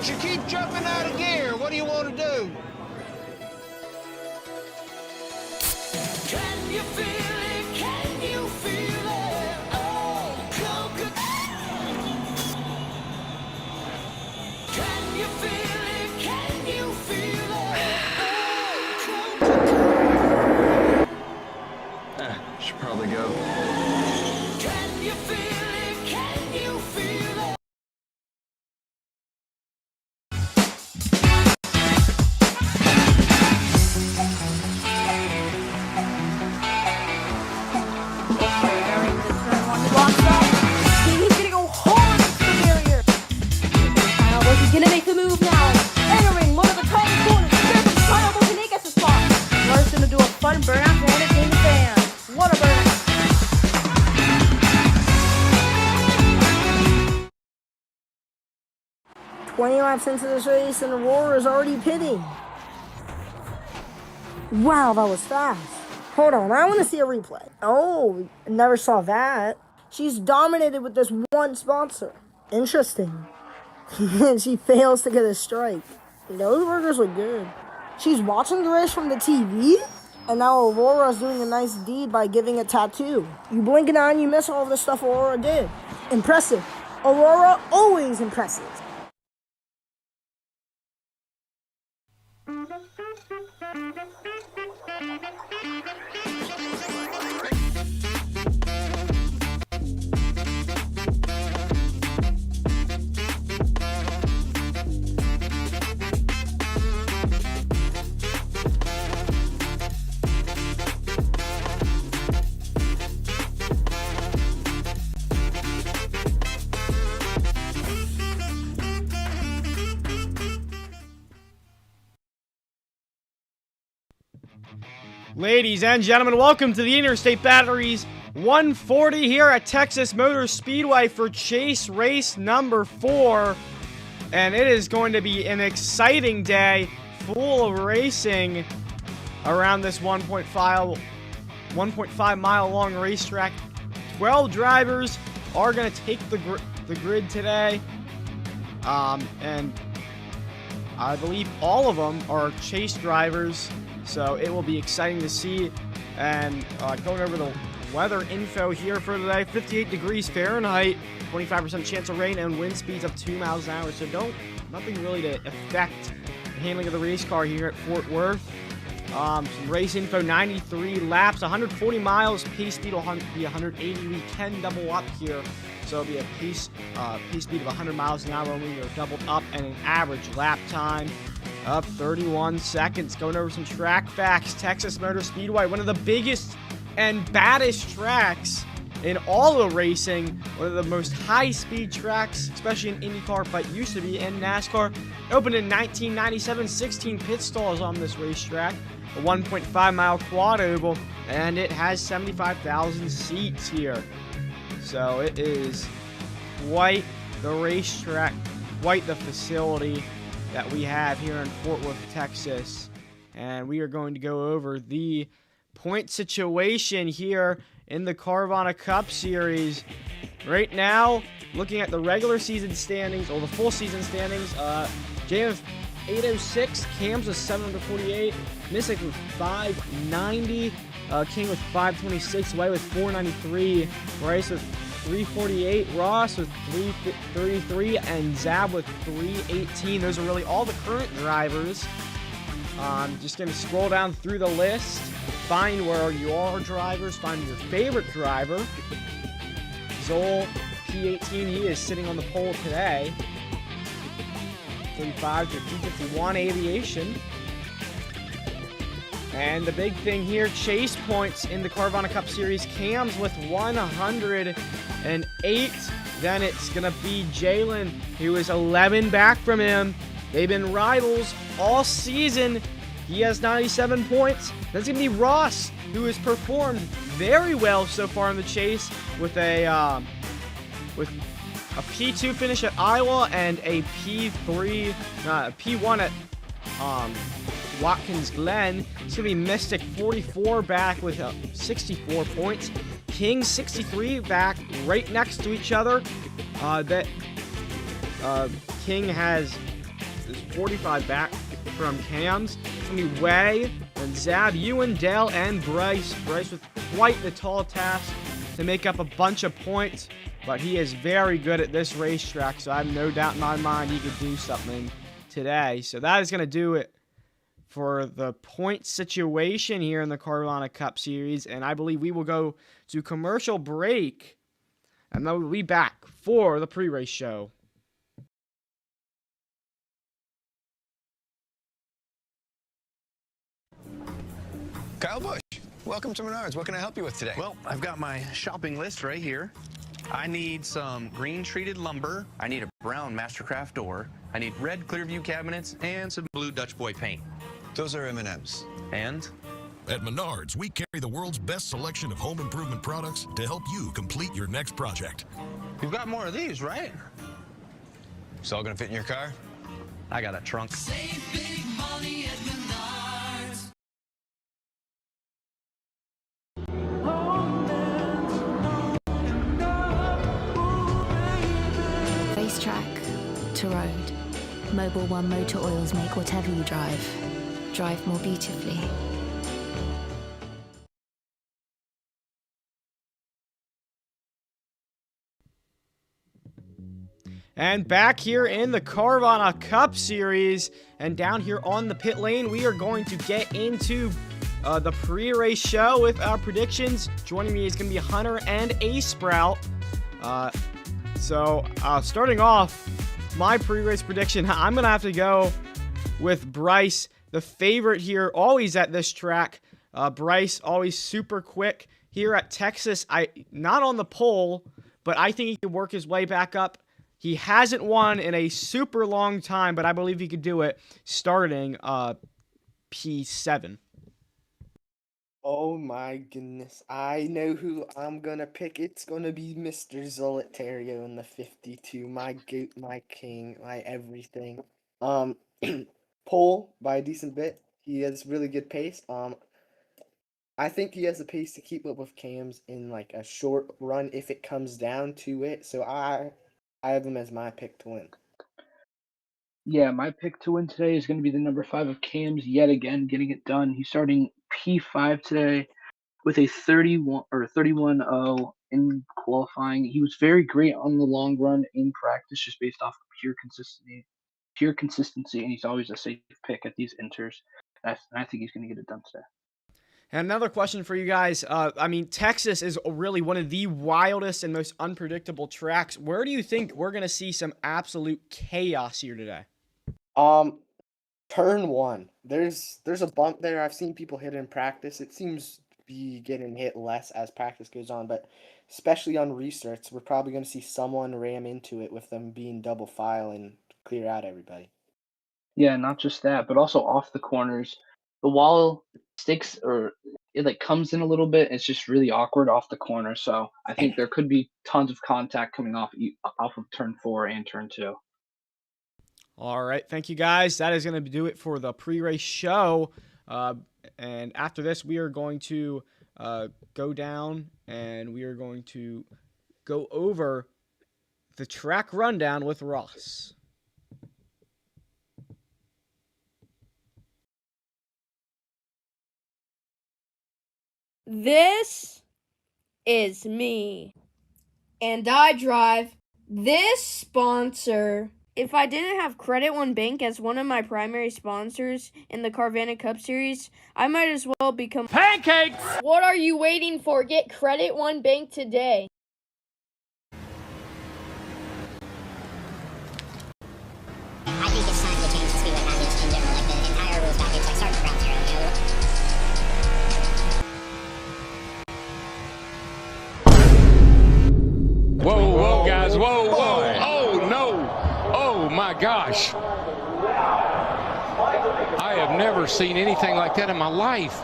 But you keep jumping out of gear. What do you want to do? Can you feel it? Can you feel it? Oh, Coca. Can you feel it? Can you feel it? Oh, Coca. Should probably go. Can you feel it? Can you feel it? Gonna make the move now. Entering one of the tiny corners. There's a pineapple and he gets a spot. Larry's gonna do a fun burnout to entertain the fans. What a burnout. 20 laps into this race and Aurora is already pitting. Wow, that was fast. Hold on, I want to see a replay. Oh, never saw that. She's dominated with this one sponsor. Interesting. She fails to get a strike. Those burgers look good. She's watching the race from the TV, and now Aurora's doing a nice deed by giving a tattoo. You blink an eye and you miss all the stuff Aurora did. Impressive. Aurora always impresses. Ladies and gentlemen, welcome to the Interstate Batteries 140 here at Texas Motor Speedway for Chase race number 4. And it is going to be an exciting day full of racing around this 1.5 mile long racetrack. 12 drivers are going to take the grid today. And I believe all of them are Chase drivers. So it will be exciting to see. And going over the weather info here for today, 58 degrees Fahrenheit, 25% chance of rain, and wind speeds of 2 miles an hour. So nothing really to affect the handling of the race car here at Fort Worth. Some race info, 93 laps, 140 miles, pace speed will be 180. We can double up here. So it'll be a pace speed of 100 miles an hour when we are doubled up, and an average lap time of 31 seconds. Going over some track facts. Texas Motor Speedway, one of the biggest and baddest tracks in all of racing. One of the most high-speed tracks, especially in IndyCar, but used to be in NASCAR. Opened in 1997, 16 pit stalls on this racetrack. A 1.5-mile quad oval, and it has 75,000 seats here. So it is quite the racetrack, quite the facility that we have here in Fort Worth, Texas. And we are going to go over the point situation here in the Carvana Cup Series. Right now, looking at the regular season standings, or the full season standings, James 806, Cam's with 748, Mystic with 590, King with 526, White with 493, Bryce with 348, Ross with 333, and Zab with 318. Those are really all the current drivers. Just going to scroll down through the list, find where your drivers, find your favorite driver. Zoll P18, he is sitting on the pole today. 35 to 251 Aviation. And the big thing here, chase points in the Carvana Cup Series. Cam's with 108. Then it's going to be Jalen, who is 11 back from him. They've been rivals all season. He has 97 points. Then it's going to be Ross, who has performed very well so far in the chase with a P2 finish at Iowa and a P1 at Watkins Glen. It's going to be Mystic 44 back with 64 points. King 63 back right next to each other. King has is 45 back from Cam's. It's going to be Way, and Zab, Ewan, Dale, and Bryce. Bryce with quite the tall task to make up a bunch of points, but he is very good at this racetrack, so I have no doubt in my mind he could do something today. So that is going to do it for the point situation here in the Carvana Cup Series, and I believe we will go to commercial break, and then we'll be back for the pre-race show. Kyle Busch, welcome to Menards. What can I help you with today? Well, I've got my shopping list right here. I need some green treated lumber. I need a brown Mastercraft door. I need red Clearview cabinets and some blue Dutch Boy paint. Those are M&Ms. And at Menards, we carry the world's best selection of home improvement products to help you complete your next project. you've got more of these, right? It's all gonna fit in your car? I got a trunk. Save big money at Menards. Racetrack to road. Mobil 1 Motor Oils make whatever you drive more beautifully. And back here in the Carvana Cup Series, and down here on the pit lane, we are going to get into the pre-race show with our predictions. Joining me is going to be Hunter and A-Sprout. Starting off, my pre-race prediction, I'm going to have to go with Bryce, the favorite here, always at this track. Bryce, always super quick. Here at Texas, not on the pole, but I think he could work his way back up. He hasn't won in a super long time, but I believe he could do it starting P7. Oh my goodness. I know who I'm gonna pick. It's gonna be Mr. Zolitario in the 52. My goat, my king, my everything. Pole by a decent bit. He has really good pace. I think he has the pace to keep up with Cam's in like a short run if it comes down to it. So I have him as my pick to win. Yeah, my pick to win today is going to be the number 5 of Cam's yet again, getting it done. He's starting P5 today with a 31-0 in qualifying. He was very great on the long run in practice, just based off of pure consistency, and he's always a safe pick at these inters. And I think he's going to get it done today. And another question for you guys. Texas is really one of the wildest and most unpredictable tracks. Where do you think we're going to see some absolute chaos here today? Turn 1. There's a bump there. I've seen people hit in practice. It seems to be getting hit less as practice goes on, but especially on restarts, we're probably going to see someone ram into it with them being double file and clear out everybody. Yeah, not just that, but also off the corners. The wall sticks, or it like comes in a little bit. It's just really awkward off the corner. So I think there could be tons of contact coming off of turn 4 and turn 2. All right, thank you guys. That is going to do it for the pre-race show. And after this, we are going to go down and we are going to go over the track rundown with Ross. This is me, and I drive this sponsor. If I didn't have Credit One Bank as one of my primary sponsors in the Carvana Cup Series, I might as well become pancakes! What are you waiting for? Get Credit One Bank today. I think it's time to change the speedway package in general, like the entire rules package, like start from ground zero, you know? Whoa, whoa, guys, whoa, whoa, oh, no, oh, my gosh. I have never seen anything like that in my life.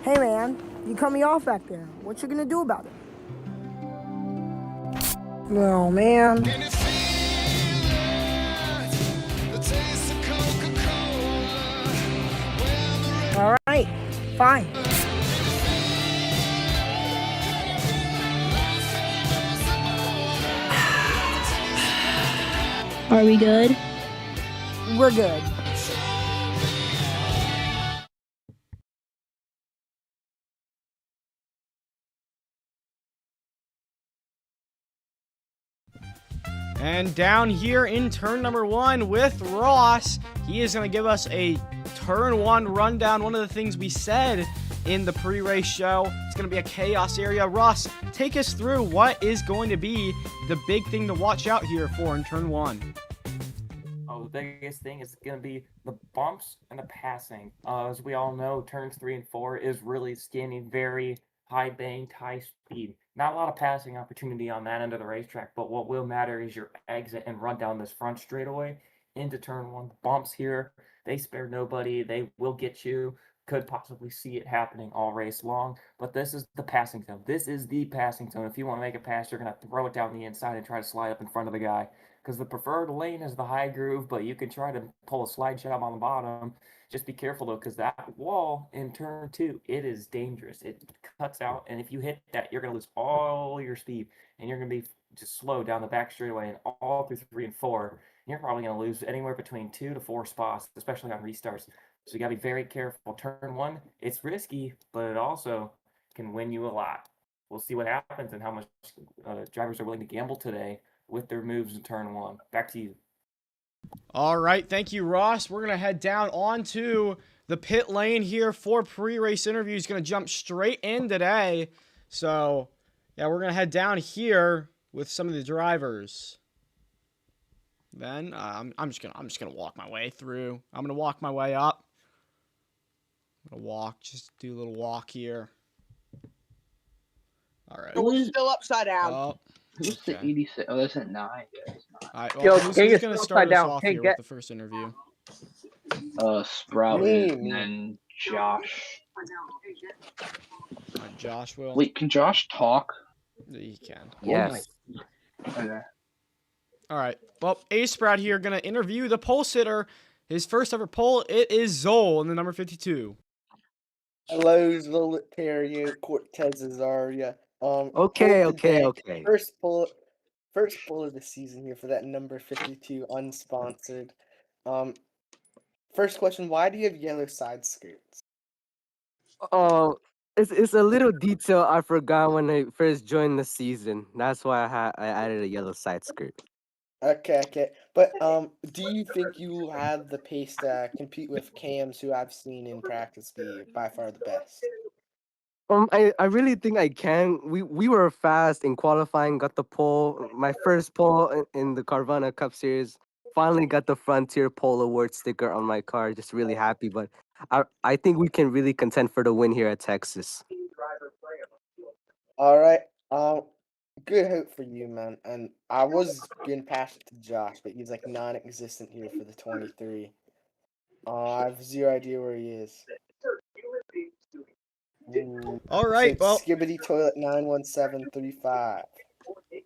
Hey man, you cut me off back there. What you gonna do about it? Oh man. Alright, fine. Are we good? We're good. And down here in turn number 1 with Ross, he is going to give us a turn 1 rundown. One of the things we said in the pre-race show, it's going to be a chaos area. Ross, take us through what is going to be the big thing to watch out here for in turn 1. Oh, the biggest thing is going to be the bumps and the passing. As we all know, turns 3 and 4 is really skinny, very high banked, high speed. Not a lot of passing opportunity on that end of the racetrack, but what will matter is your exit and run down this front straightaway into turn 1. Bumps here, they spare nobody. They will get you. Could possibly see it happening all race long, but this is the passing zone. This is the passing zone. If you want to make a pass, you're going to throw it down the inside and try to slide up in front of the guy, because the preferred lane is the high groove, but you can try to pull a slide job on the bottom. Just be careful, though, because that wall in turn 2, it is dangerous. It cuts out, and if you hit that, you're going to lose all your speed, and you're going to be just slow down the back straightaway and all through 3 and 4. And you're probably going to lose anywhere between 2 to 4 spots, especially on restarts. So you got to be very careful. Turn 1, it's risky, but it also can win you a lot. We'll see what happens and how much drivers are willing to gamble today with their moves in turn 1. Back to you. All right, thank you, Ross. We're going to head down onto the pit lane here for pre-race interviews. Going to jump straight in today. So, yeah, we're going to head down here with some of the drivers. Then I'm just gonna walk my way through. I'm gonna walk my way up. I'm gonna walk, just do a little walk here. All right. We're still upside down. Oh, Who's the 86? Oh, that's at 9. Yeah, it's not. All right, well, Yo, who's King is gonna still start upside us down. off King, here get- with the first interview? Sprout Me, is, and me. then Josh. Josh will. Wait, can Josh talk? He can. Yes. Okay. All right. Well, A Sprout here gonna interview the pole sitter. His first ever pole. It is Zoel in the number 52. Hello, Zolitario Cortez Azaria. Okay. First pull of the season here for that number 52 unsponsored. First question: why do you have yellow side skirts? It's a little detail I forgot when I first joined the season. That's why I added a yellow side skirt. Okay. But do you think you have the pace to compete with Cams, who I've seen in practice be by far the best? I really think I can. We were fast in qualifying, got the pole. My first pole in the Carvana Cup Series. Finally got the Frontier Pole Award sticker on my car. Just really happy. But I think we can really contend for the win here at Texas. All right. Good hope for you, man. And I was getting past it to Josh, but he's like non-existent here for the 23. I have zero idea where he is. All right, well, Skibbity Toilet 91735.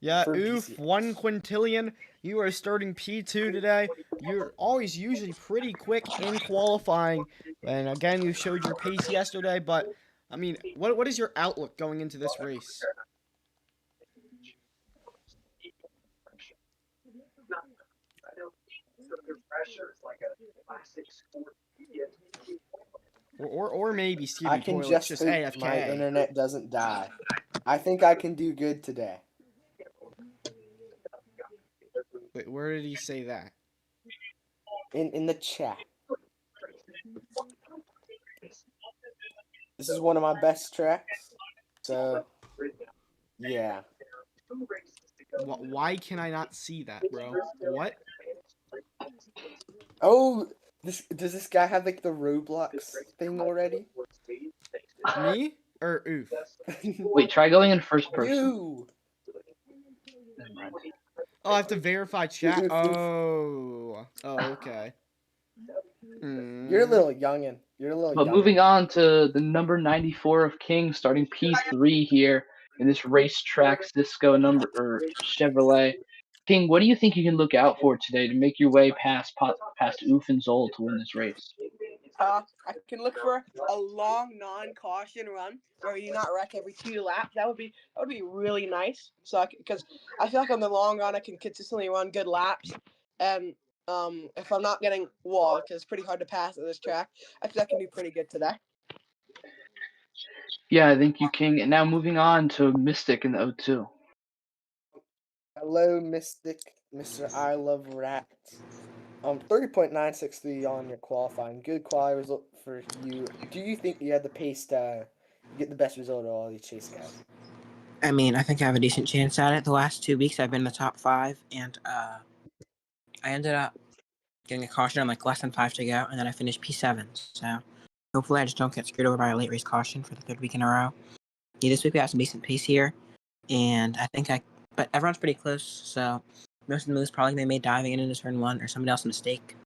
Yeah, for oof, BCS. 1 quintillion. You are starting P2 today. You're always usually pretty quick in qualifying. And again, you showed your pace yesterday, but I mean, what is your outlook going into this race? Or maybe Stevie I can Toilet's just just hope AFK. my internet doesn't die. I think I can do good today. Wait, where did he say that? In the chat. This is one of my best tracks. So, yeah. Why can I not see that, bro? What? Oh, does this guy have like the Roblox thing already? Me? Or oof? Wait, try going in first person. You. Oh, I have to verify chat. Oof. Oh, okay. You're a little youngin'. But moving on to the number 94 of King, starting P3 here in this racetrack Cisco Chevrolet. King, what do you think you can look out for today to make your way past Oof and Zoll to win this race? I can look for a long non-caution run where you not wreck every 2 laps. That would be really nice. So because I feel like on the long run I can consistently run good laps, and if I'm not getting wall, because it's pretty hard to pass at this track, I think I can do pretty good today. Yeah, thank you, King. And now moving on to Mystic in the O2. Hello, Mystic, Mr. I Love Rats. 30.963 on your qualifying. Good quality result for you. Do you think you had the pace to get the best result of all these chase guys? I mean, I think I have a decent chance at it. The last 2 weeks I've been in the top 5, and I ended up getting a caution on like less than 5 to go, and then I finished P7. So hopefully I just don't get screwed over by a late race caution for the 3rd week in a row. Yeah, this week we have some decent pace here, and but everyone's pretty close, so most of the moves probably they made diving into turn 1 or somebody else's mistake.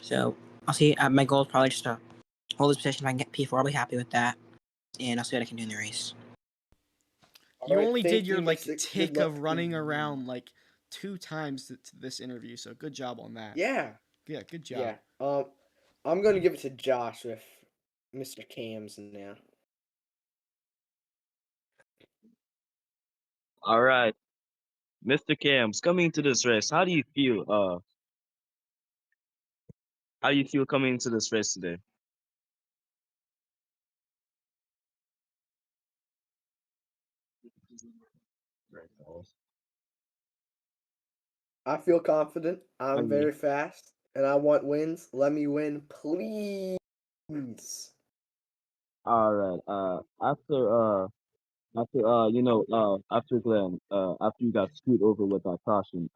So I'll see. My goal is probably just to hold this position. If I can get P4, I'll be happy with that, and I'll see what I can do in the race. You Alright, only thank did you, your like Mystic. Good tick luck of to running you. around like 2 times to this interview, so good job on that. Yeah. Yeah, good job. Yeah. I'm going to give it to Josh with Mr. Cams now. All right, Mr. Cams, coming into this race, how do you feel? How do you feel coming into this race today? I feel confident. I'm Um, very fast, and I want wins. Let me win, please. all right. After Glenn, after you got screwed over with that caution,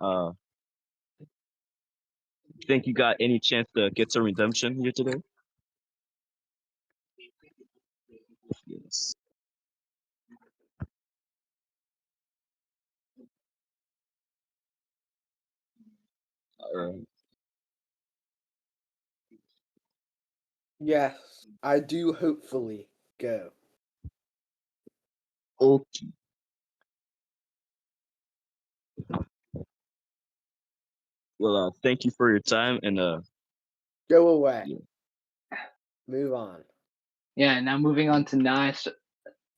think you got any chance to get some redemption here today? Yes. All right. Yes, I do hopefully go. Okay. Well, thank you for your time and Go away. yeah. Move on. Yeah, and now moving on to Nice.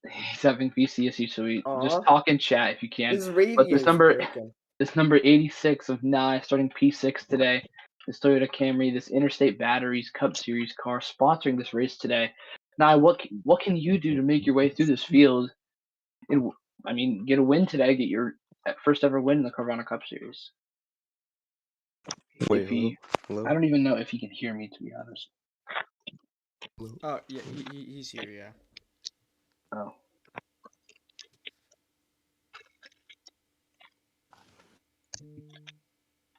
He's having VCSU, so we just Aw. talk in chat if you can. His But this radio's number, broken. this number 86 of Nye starting P6 today. This Toyota Camry, this Interstate Batteries Cup Series car sponsoring this race today. Nye, what can you do to make your way through this field? And I mean, get a win today, get your first ever win in the Carvana Cup Series. Wait, If he, hello? I don't even know if he can hear me, to be honest. Oh yeah, he's here. Yeah. Oh.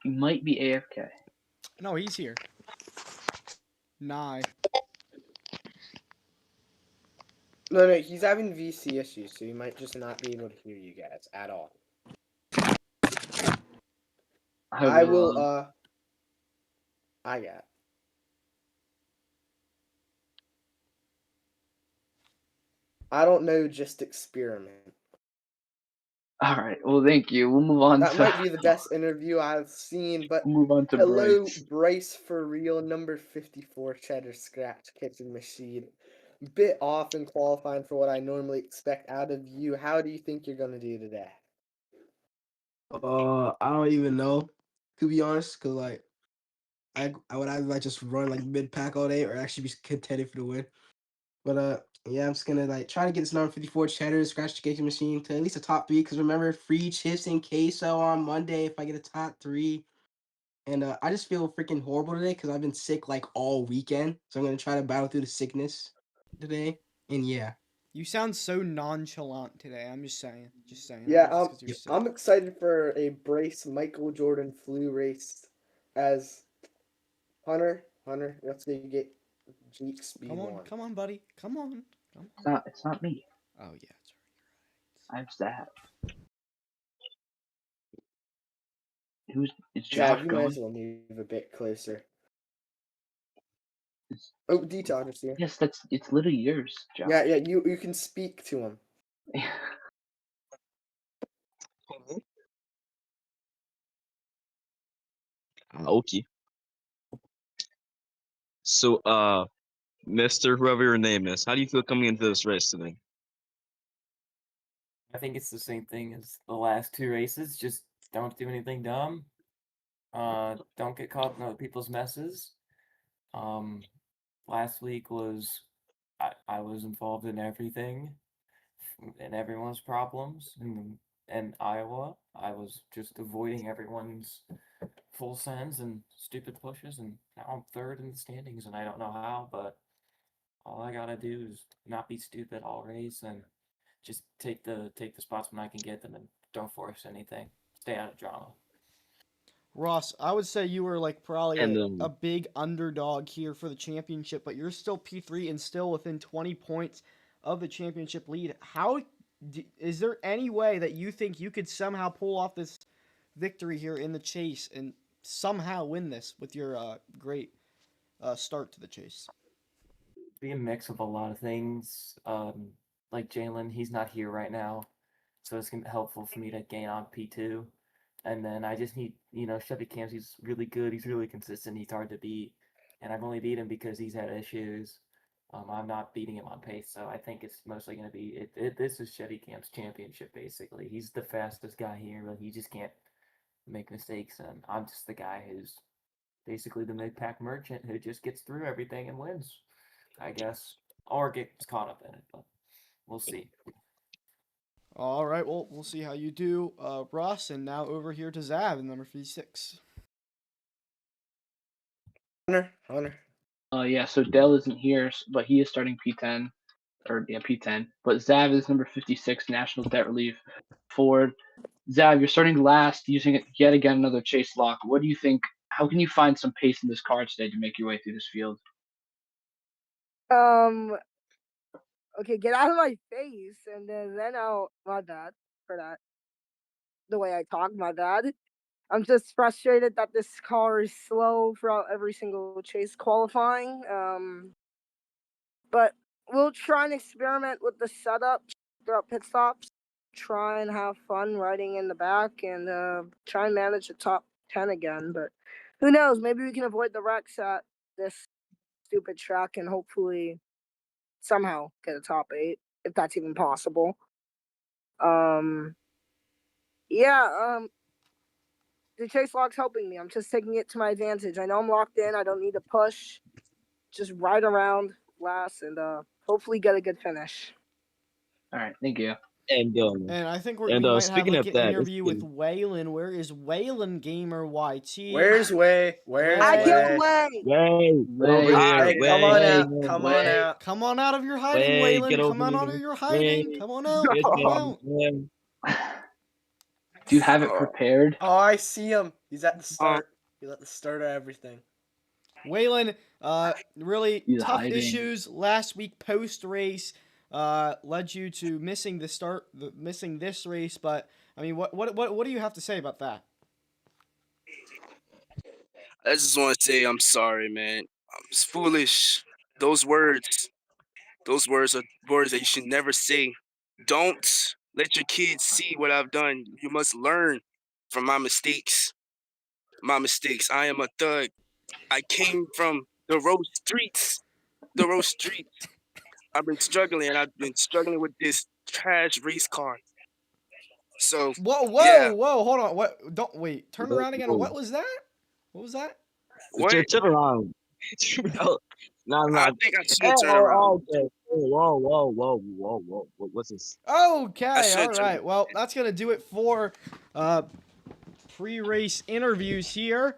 He might be AFK. No, he's here. Nye. No, he's having VC issues, so he might just not be able to hear you guys at all. I will, I got. I don't know, just experiment. All right. Well, thank you. We'll move on That to. might be the best interview I've seen, but We'll move on to hello, Bryce. Bryce for real, number 54 Cheddar Scratch Kitchen Machine. Bit off in qualifying for what I normally expect out of you. How do you think you're gonna do today? I don't even know, to be honest, cause like I would either like just run like mid pack all day or actually be contending for the win. But yeah, I'm just gonna like try to get this number 54 cheddar scratch the cake machine to at least a top 3. Cause remember, free chips and queso on Monday if I get a top 3. And I just feel freaking horrible today because I've been sick like all weekend. So I'm gonna try to battle through the sickness today. And yeah. You sound so nonchalant today. I'm just saying. Just saying. Yeah, That's 'cause you're sick. I'm excited for a Bryce Michael Jordan flu race as Hunter, let's go get Jeep Speed Come on, 1. come on, buddy. Come on. Come on. It's not me. Oh yeah, it's I'm sad. Is Yeah, Josh you might going? as well move a bit closer. Oh, D-Todd is here. Yes, it's literally yours, Josh. Yeah, you can speak to him. Okay. So, Mr. Whoever your name is, how do you feel coming into this race today? I think it's the same thing as the last 2 races. Just don't do anything dumb. Don't get caught in other people's messes. Um, last week was I was involved in everything, in everyone's problems in Iowa. I was just avoiding everyone's full sends and stupid pushes, and now I'm third in the standings, and I don't know how, but all I gotta do is not be stupid all race and just take the spots when I can get them and don't force anything. Stay out of drama. Ross, I would say you were like probably And a big underdog here for the championship, but you're still P3 and still within 20 points of the championship lead. Is there any way that you think you could somehow pull off this victory here in the chase and somehow win this with your great start to the chase? Be a mix of a lot of things. Like Jalen, he's not here right now, so it's gonna be helpful for me to gain on P2. And then I just need, Chevy Camps. He's really good. He's really consistent. He's hard to beat, and I've only beat him because he's had issues. I'm not beating him on pace, so I think it's mostly going to be this is Chevy Camp's championship basically. He's the fastest guy here, but he just can't make mistakes, and I'm just the guy who's basically the mid-pack merchant who just gets through everything and wins, I guess, or gets caught up in it, but we'll see. All right, well, we'll see how you do, Ross. And now over here to Zav in number 56. Hunter. Yeah, so Dell isn't here, but he is starting P10, or yeah, P10. But Zav is number 56, National Debt Relief Ford. Zav, you're starting last, using it yet again another chase lock. What do you think? How can you find some pace in this car today to make your way through this field? Okay, get out of my face, and then I'll. My bad for that. The way I talk, my bad. I'm just frustrated that this car is slow throughout every single chase qualifying. But we'll try and experiment with the setup throughout pit stops. Try and have fun riding in the back and try and manage the top 10 again. But who knows? Maybe we can avoid the wrecks at this stupid track and hopefully somehow get a top 8 if that's even possible. Yeah, the chase lock's helping me. I'm just taking it to my advantage. I know I'm locked in. I don't need to push. Just ride around last and hopefully get a good finish. All right, thank you. And I think we might have speaking like of an that, interview with Waylon. Where is Waylon Gamer YT? Where's Way? Where's I Way? killed Way. over here. Hey, come on out. Come on Way. out. Come on out of your hiding, Way, Waylon. get Come over on out here. of your hiding. Way, Come on out. get Come down. out. Do you have it prepared? Oh, I see him. He's at the start. He's at the start of everything. Waylon, really He's tough hiding. issues last week post race. Led you to missing this race. But I mean, what do you have to say about that? I just want to say I'm sorry, man. It's foolish. Those words are words that you should never say. Don't let your kids see what I've done. You must learn from my mistakes. My mistakes. I am a thug. I came from the road streets. The road streets. I've been struggling, and I've been struggling with this trash race car. So, yeah. Whoa! Hold on. What? Don't wait. Turn around again. Whoa. What was that? What was that? What? Turn around. No. I think I should turn around. Okay. Whoa. What's this? Okay, should all turn right. Well, that's gonna do it for pre-race interviews here.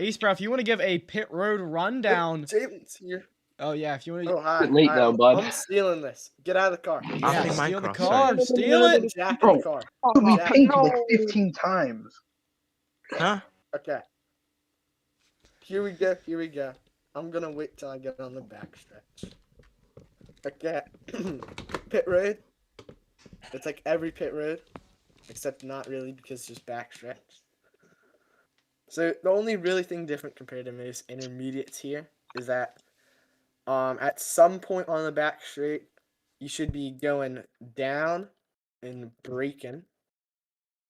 Ace Bro, if you want to give a pit road rundown. Jalen's here. Oh yeah, if you want to. Oh, hi. Bit late Hi, though, bud. I'm stealing this. Get out of the car. Yeah, steal the car. Steal it. Jack in the car. We Jack. painted like 15 times. Huh? Okay. Here we go. I'm gonna wait till I get on the backstretch. Okay. Pit road. It's like every pit road, except not really because there's backstretch. So the only really thing different compared to most intermediates here is that at some point on the back straight, you should be going down and braking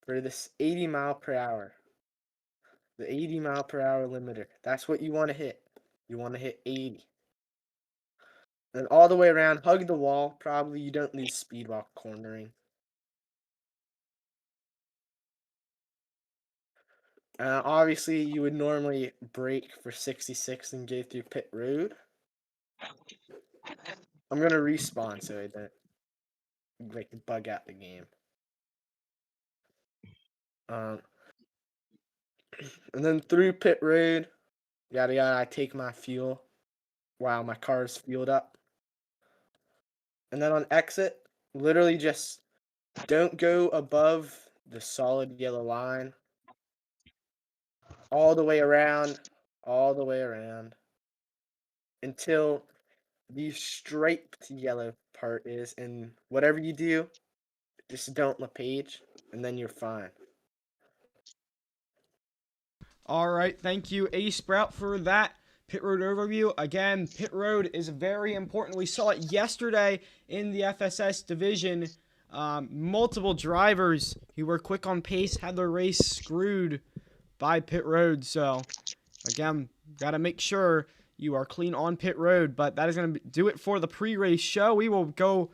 for this 80 mile per hour. The 80 mile per hour limiter. That's what you want to hit. You want to hit 80. And all the way around, hug the wall. Probably you don't lose speed while cornering. Obviously, you would normally brake for 66 and go through pit road. I'm gonna respawn so I don't like bug out the game. And then through pit road, yada yada. I take my fuel while my car is fueled up, and then on exit, literally just don't go above the solid yellow line. All the way around, until the striped yellow part is, and whatever you do, just don't LePage, and then you're fine. All right, thank you, A Sprout, for that pit road overview. Again, pit road is very important. We saw it yesterday in the FSS division. Multiple drivers who were quick on pace had their race screwed by pit road. So, again, got to make sure you are clean on pit road. But that is going to do it for the pre-race show. We will go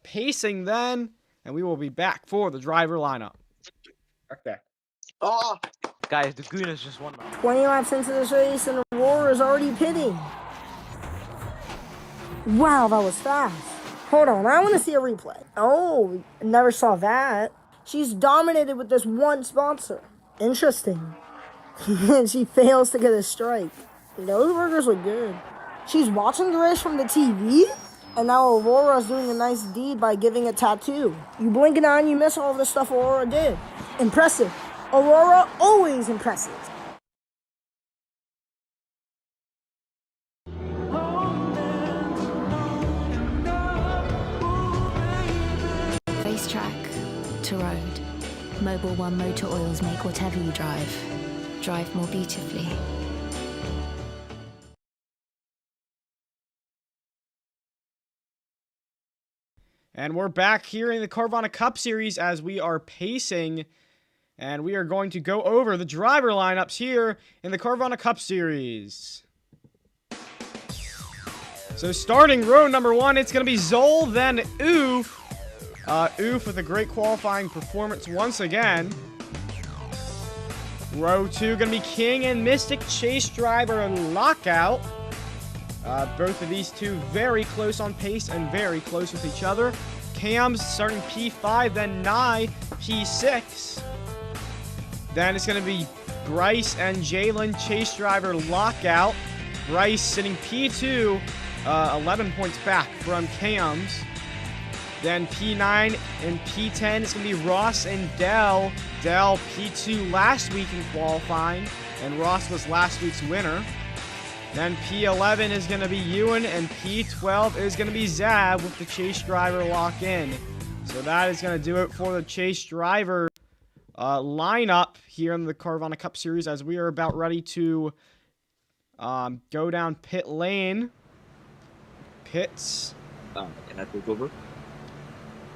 pacing then, and we will be back for the driver lineup. Okay. Oh! Guys, the Gunas just won. 20 laps into this race, and Aurora is already pitting. Wow, that was fast. Hold on, I want to see a replay. Oh, never saw that. She's dominated with this one sponsor. Interesting. She fails to get a strike. Those burgers look good. She's watching the race from the TV, and now Aurora's doing a nice deed by giving a tattoo. You blink an eye and you miss all the stuff Aurora did. Impressive. Aurora always impresses. Racetrack to road. Mobile One Motor Oils make whatever you drive more beautifully. And we're back here in the Carvana Cup Series as we are pacing, and we are going to go over the driver lineups here in the Carvana Cup Series. So starting row number 1, it's going to be Zol, then Oof. Oof with a great qualifying performance once again. Row 2, going to be King and Mystic Chase Driver Lockout. Both of these two very close on pace and very close with each other. Cam's starting P5, then Nye P6. Then it's going to be Bryce and Jalen Chase Driver Lockout. Bryce sitting P2, 11 points back from Cam's. Then P9 and P10 is going to be Ross and Dell. Dell P2 last week in qualifying, and Ross was last week's winner. Then P11 is going to be Ewan, and P12 is going to be Zab with the Chase Driver lock-in. So that is going to do it for the Chase Driver lineup here in the Carvana Cup Series as we are about ready to go down pit lane. Pits. Can I take over?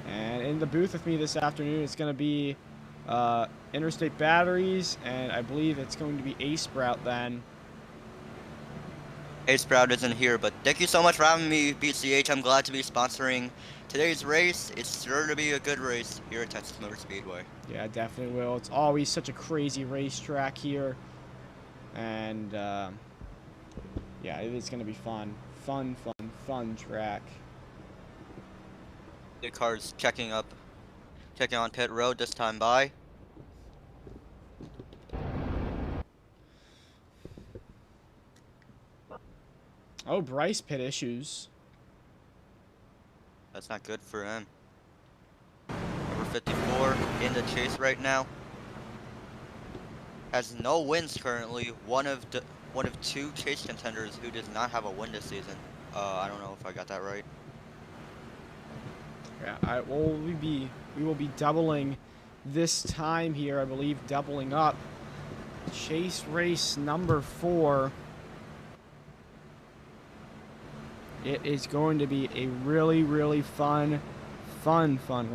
And in the booth with me this afternoon, it's going to be Interstate Batteries, and I believe it's going to be A-Sprout then. A-Sprout isn't here, but thank you so much for having me, BCH. I'm glad to be sponsoring today's race. It's sure to be a good race here at Texas Motor Speedway. Yeah, definitely will. It's always such a crazy racetrack here. And, yeah, it is going to be fun. Fun track. The car's checking on pit road this time by. Oh, Bryce pit issues. That's not good for him. Number 54 in the chase right now. Has no wins currently. One of two chase contenders who does not have a win this season. I don't know if I got that right. Yeah, we will be doubling this time here, I believe, doubling up. Chase race number 4. It is going to be a really fun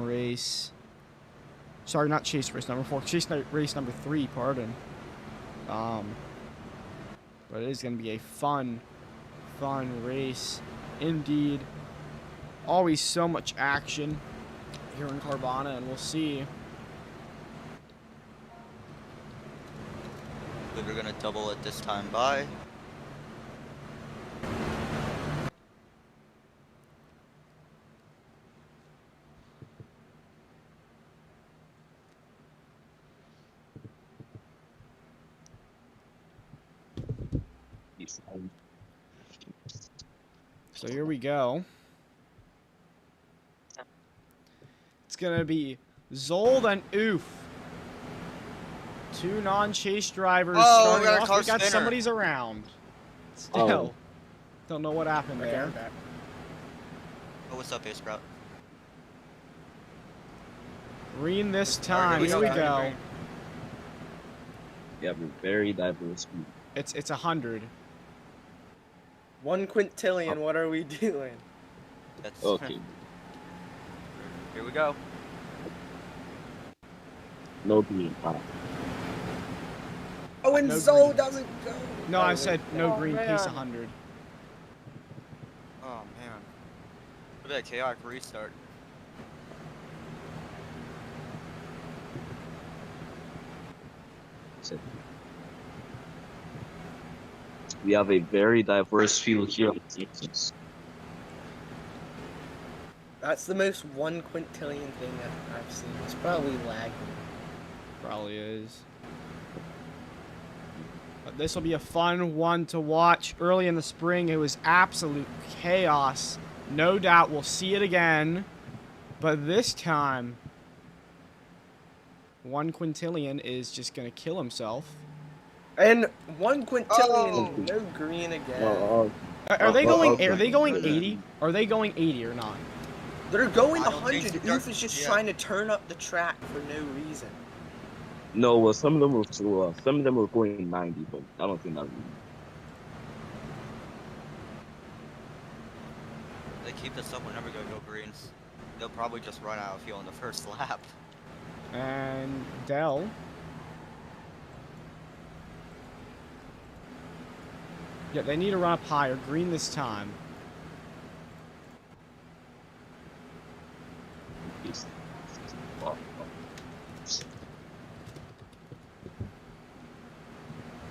race. Sorry, not chase race number 4. Chase race number 3, pardon. But it is going to be a fun race indeed. Always so much action here in Carvana, and we'll see We're gonna double it this time by. So here we go. It's gonna be Zold and Oof. Two non-chase drivers Oh, starting we got a off. car We got spinner. somebody's around. Still. Don't know what happened there. Oh, what's up, Ace Sprout? Green this Alright, time. Here we go. You have a very diverse speed. It's 100. 1 quintillion. What are we doing? That's Okay. Here we go. No green. Oh, and No Zoe green. doesn't go. No, I said no Oh, green man. piece 100. Oh man. Look at that chaotic restart. We have a very diverse field here on Texas. That's the most 1 quintillion thing that I've seen. It's probably lagging. Probably is. But this will be a fun one to watch. Early in the spring, it was absolute chaos. No doubt we'll see it again. But this time, 1 quintillion is just going to kill himself. And 1 quintillion, Oh. no green again. Are they going 80? Are they going 80 or not? They're going I don't think 100. they're- Oof is just yeah. trying to turn up the track for no reason. No, well, some of them were going 90, but I don't think that. They keep this up, we're never gonna go greens. They'll probably just run out of fuel in the first lap. And Dell. Yeah, they need to run up higher. Green this time.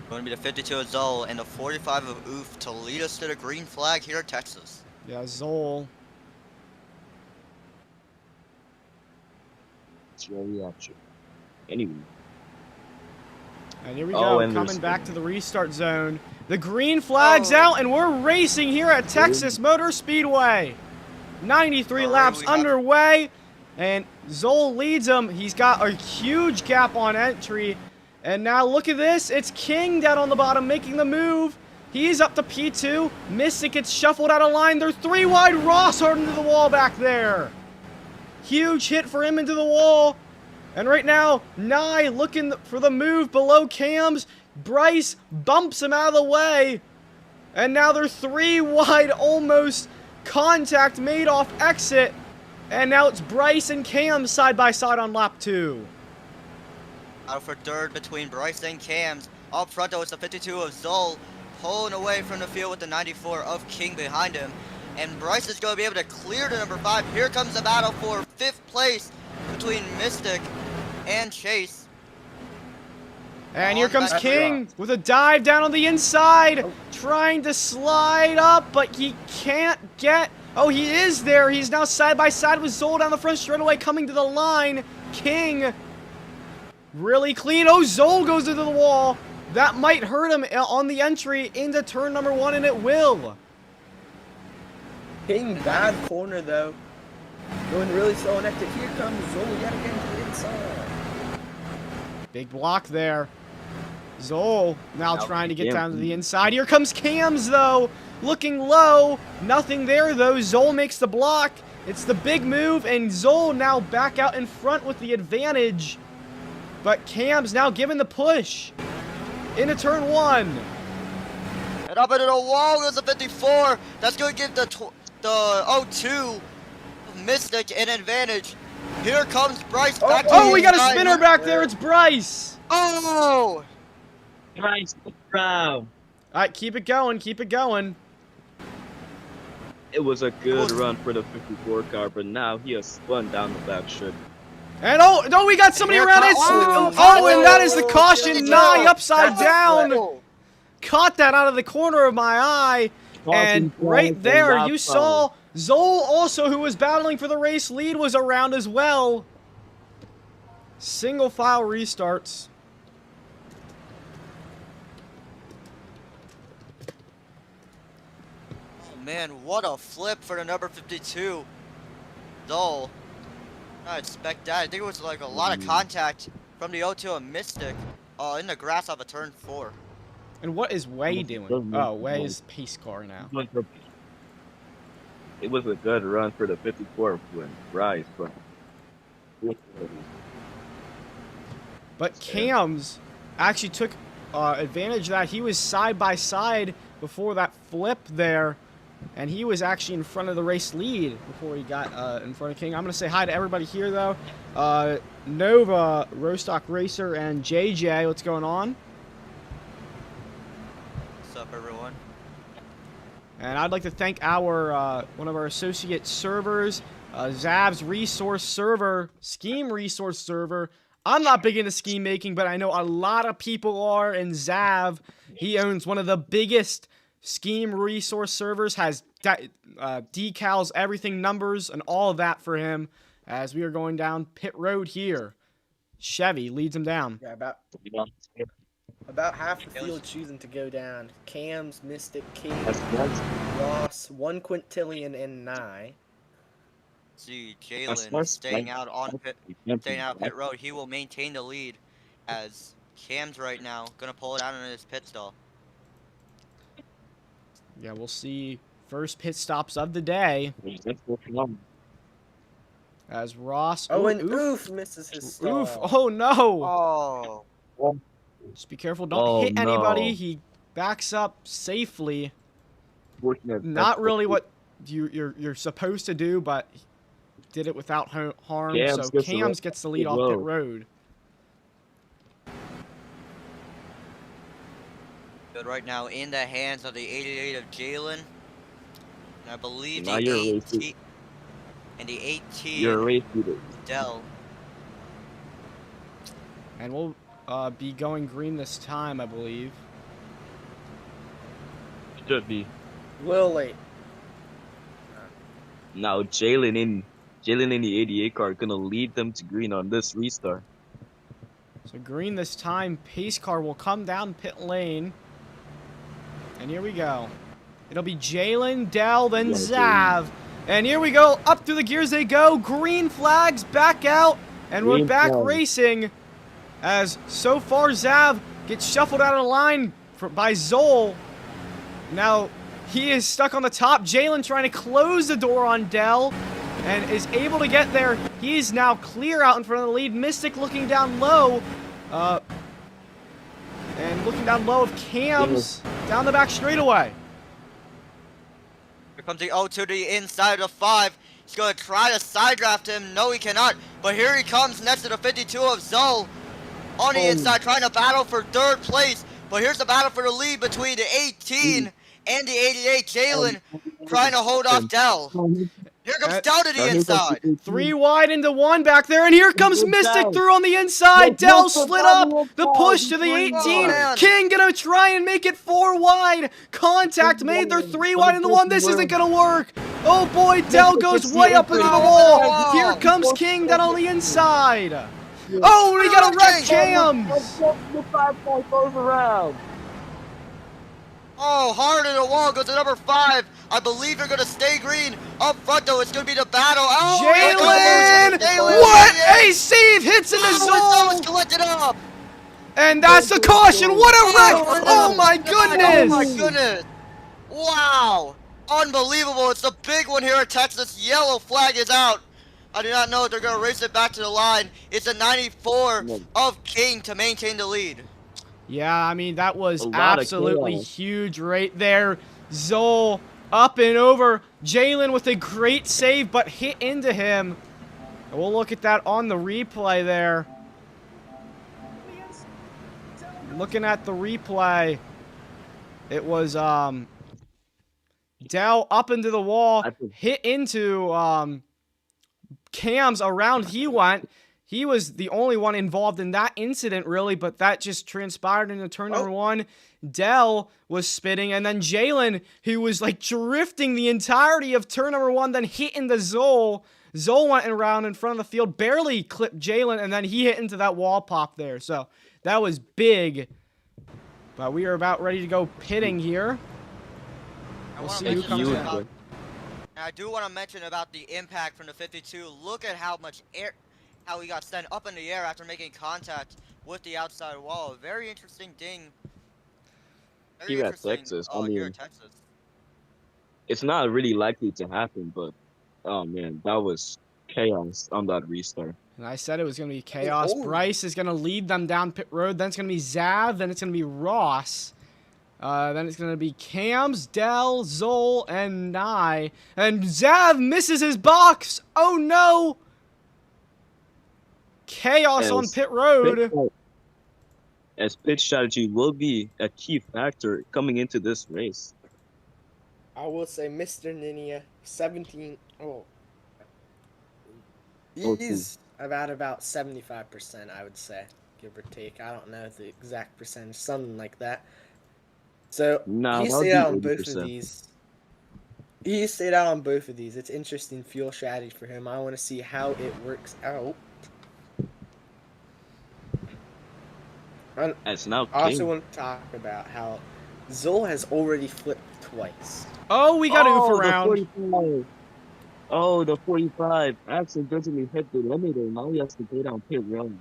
Going to be the 52 of Zoll and the 45 of Oof to lead us to the green flag here in Texas. Yeah, Zoll. It's very accurate. Anyway. And here we Oh, go, and coming there's- back to the restart zone. The green flag's out, and we're racing here at Texas Motor Speedway. 93 laps underway, and Zoll leads him. He's got a huge gap on entry. And now look at this. It's King down on the bottom making the move. He's up to P2. Mystic gets shuffled out of line. They're 3 wide. Ross hard into the wall back there. Huge hit for him into the wall. And right now, Nye looking for the move below Cams. Bryce bumps him out of the way. And now they're 3 wide, almost contact made off exit. And now it's Bryce and Cam side by side on lap 2. Out for third between Bryce and Cams. Up front though, it's the 52 of Zoll pulling away from the field with the 94 of King behind him. And Bryce is going to be able to clear to number 5. Here comes the battle for 5th place between Mystic and Chase. And here comes King with a dive down on the inside, trying to slide up, but he can't get... Oh, he is there. He's now side by side with Zoll down the front straightaway, coming to the line. King, really clean. Oh, Zoll goes into the wall. That might hurt him on the entry into turn number 1, and it will. King, bad corner though. Going really slow on exit. Here comes Zoe yet again to the inside. Big block there. Zoll now trying to get down to the inside. Here comes Cams, though. Looking low. Nothing there, though. Zoll makes the block. It's the big move, and Zoll now back out in front with the advantage. But Cam's now giving the push into turn 1. And up into the wall goes the 54. That's going to give the 02 Mystic an advantage. Here comes Bryce back to Oh, the we got a inside. spinner back there. It's Bryce. Oh! Bryce, bro. All right, keep it going. Keep it going. It was a good run for the 54 car, but now he has spun down the back strip. And oh, no, we got somebody around it. Oh, and that is the caution. Nye upside down. Caught that out of the corner of my eye. And right there, you saw Zol also, who was battling for the race lead, was around as well. Single file restarts. Oh man, what a flip for the number 52. Zol. I expect that. I think it was like a lot of contact from the O2 and Mystic in the grass off of turn 4. And what is Wei doing? Oh, Wei is pace car now. It was a good run for the 54 when Bryce, but Cams actually took advantage of that. He was side by side before that flip there, and he was actually in front of the race lead before he got in front of King. I'm going to say hi to everybody here, though. Nova, Rostock Racer, and JJ, what's going on? What's up, everyone? And I'd like to thank our one of our associate servers, Zav's resource server, Scheme resource server. I'm not big into scheme making, but I know a lot of people are, and Zav, he owns one of the biggest Scheme resource servers, has decals, everything, numbers, and all of that for him as we are going down pit road here. Chevy leads him down. Yeah, about half the field choosing to go down. Cams, Mystic, King, Ross, 1 Quintillion, and Nye. See Jalen staying out on pit road. He will maintain the lead as Cam's right now gonna pull it out in his pit stall. Yeah, we'll see first pit stops of the day. As Ross... Oh, and oof misses his stall. Oof. Oh, no. Oh. Just be careful. Don't hit anybody. He backs up safely. Not really what you're supposed to do, but did it without harm. So Cams gets the lead off pit road. Good right now in the hands of the 88 of Jalen. And I believe the 18 and the 18 Dell. And we'll be going green this time, I believe. Should be. Lily. Now Jalen in the 88 car gonna lead them to green on this restart. So green this time. Pace car will come down pit lane. And here we go. It'll be Jalen, Dell, then Zav. And here we go. Up through the gears they go. Green flags back out. And we're back racing. As so far Zav gets shuffled out of the line by Zol. Now he is stuck on the top. Jalen trying to close the door on Dell. And is able to get there. He's now clear out in front of the lead. Mystic looking down low. And looking down low of Cams down the back straightaway. Here comes the 0 to the inside of 5. He's going to try to side draft him. No, he cannot. But here he comes next to the 52 of Zol. On the inside, trying to battle for 3rd place. But here's the battle for the lead between the 18 and the 88. Jalen trying to hold off Dell. Here comes Dell to the inside. 3 wide into 1 back there, and here comes Mystic through on the inside. Dell slid up the push to the 18. King gonna try and make it 4 wide. Contact made. They're 3 wide into 1. This isn't gonna work. Oh boy, Dell goes way up into the wall. Here comes King down on the inside. Oh, we got a wreck Cams. Oh, hard in the wall goes to number 5. I believe they're going to stay green. Up front, though, it's going to be the battle. Oh, Jalen! What? A save hits in the zone! Collected up. And that's the caution. What a wreck! Oh my goodness! Oh my goodness! Wow! Unbelievable. It's the big one here at Texas. Yellow flag is out. I do not know if they're going to race it back to the line. It's a 94 of King to maintain the lead. Yeah, I mean, that was absolutely huge right there. Zol up and over. Jalen with a great save, but hit into him. And we'll look at that on the replay there. Looking at the replay, it was Dell up into the wall, hit into Cams around he went. he was the only one involved in that incident, really, but that just transpired into turn number one. Dell was spitting, and then Jalen, who was like drifting the entirety of turn number one, then hitting the Zol. Zol went around in front of the field, barely clipped Jalen, and then he hit into that wall pop there. So that was big. But we are about ready to go pitting here. We'll see who comes in. And I do want to mention about the impact from the 52. Look at how much air, how he got sent up in the air after making contact with the outside wall. Very interesting thing. Very Here at interesting. Texas, I Here mean, at Texas. it's not really likely to happen, but oh man, that was chaos on that restart. And I said it was going to be chaos. Bryce is going to lead them down pit road. Then it's going to be Zav. Then it's going to be Ross. Then it's going to be Cams, Dell, Zol, and Nye. And Zav misses his box. Oh, no. Chaos on pit road. As pit strategy will be a key factor coming into this race. I will say Mr. Ninia, 17. Oh. Okay. He's about 75%, I would say, give or take. I don't know the exact percentage, something like that. So he stayed out on both of these. He stayed out on both of these. It's interesting fuel strategy for him. I want to see how it works out. As now, I also want to talk about how Zol has already flipped twice. Oh, we got oof around. Oh, the 45 accidentally hit the limiter. Now he has to go down pit road.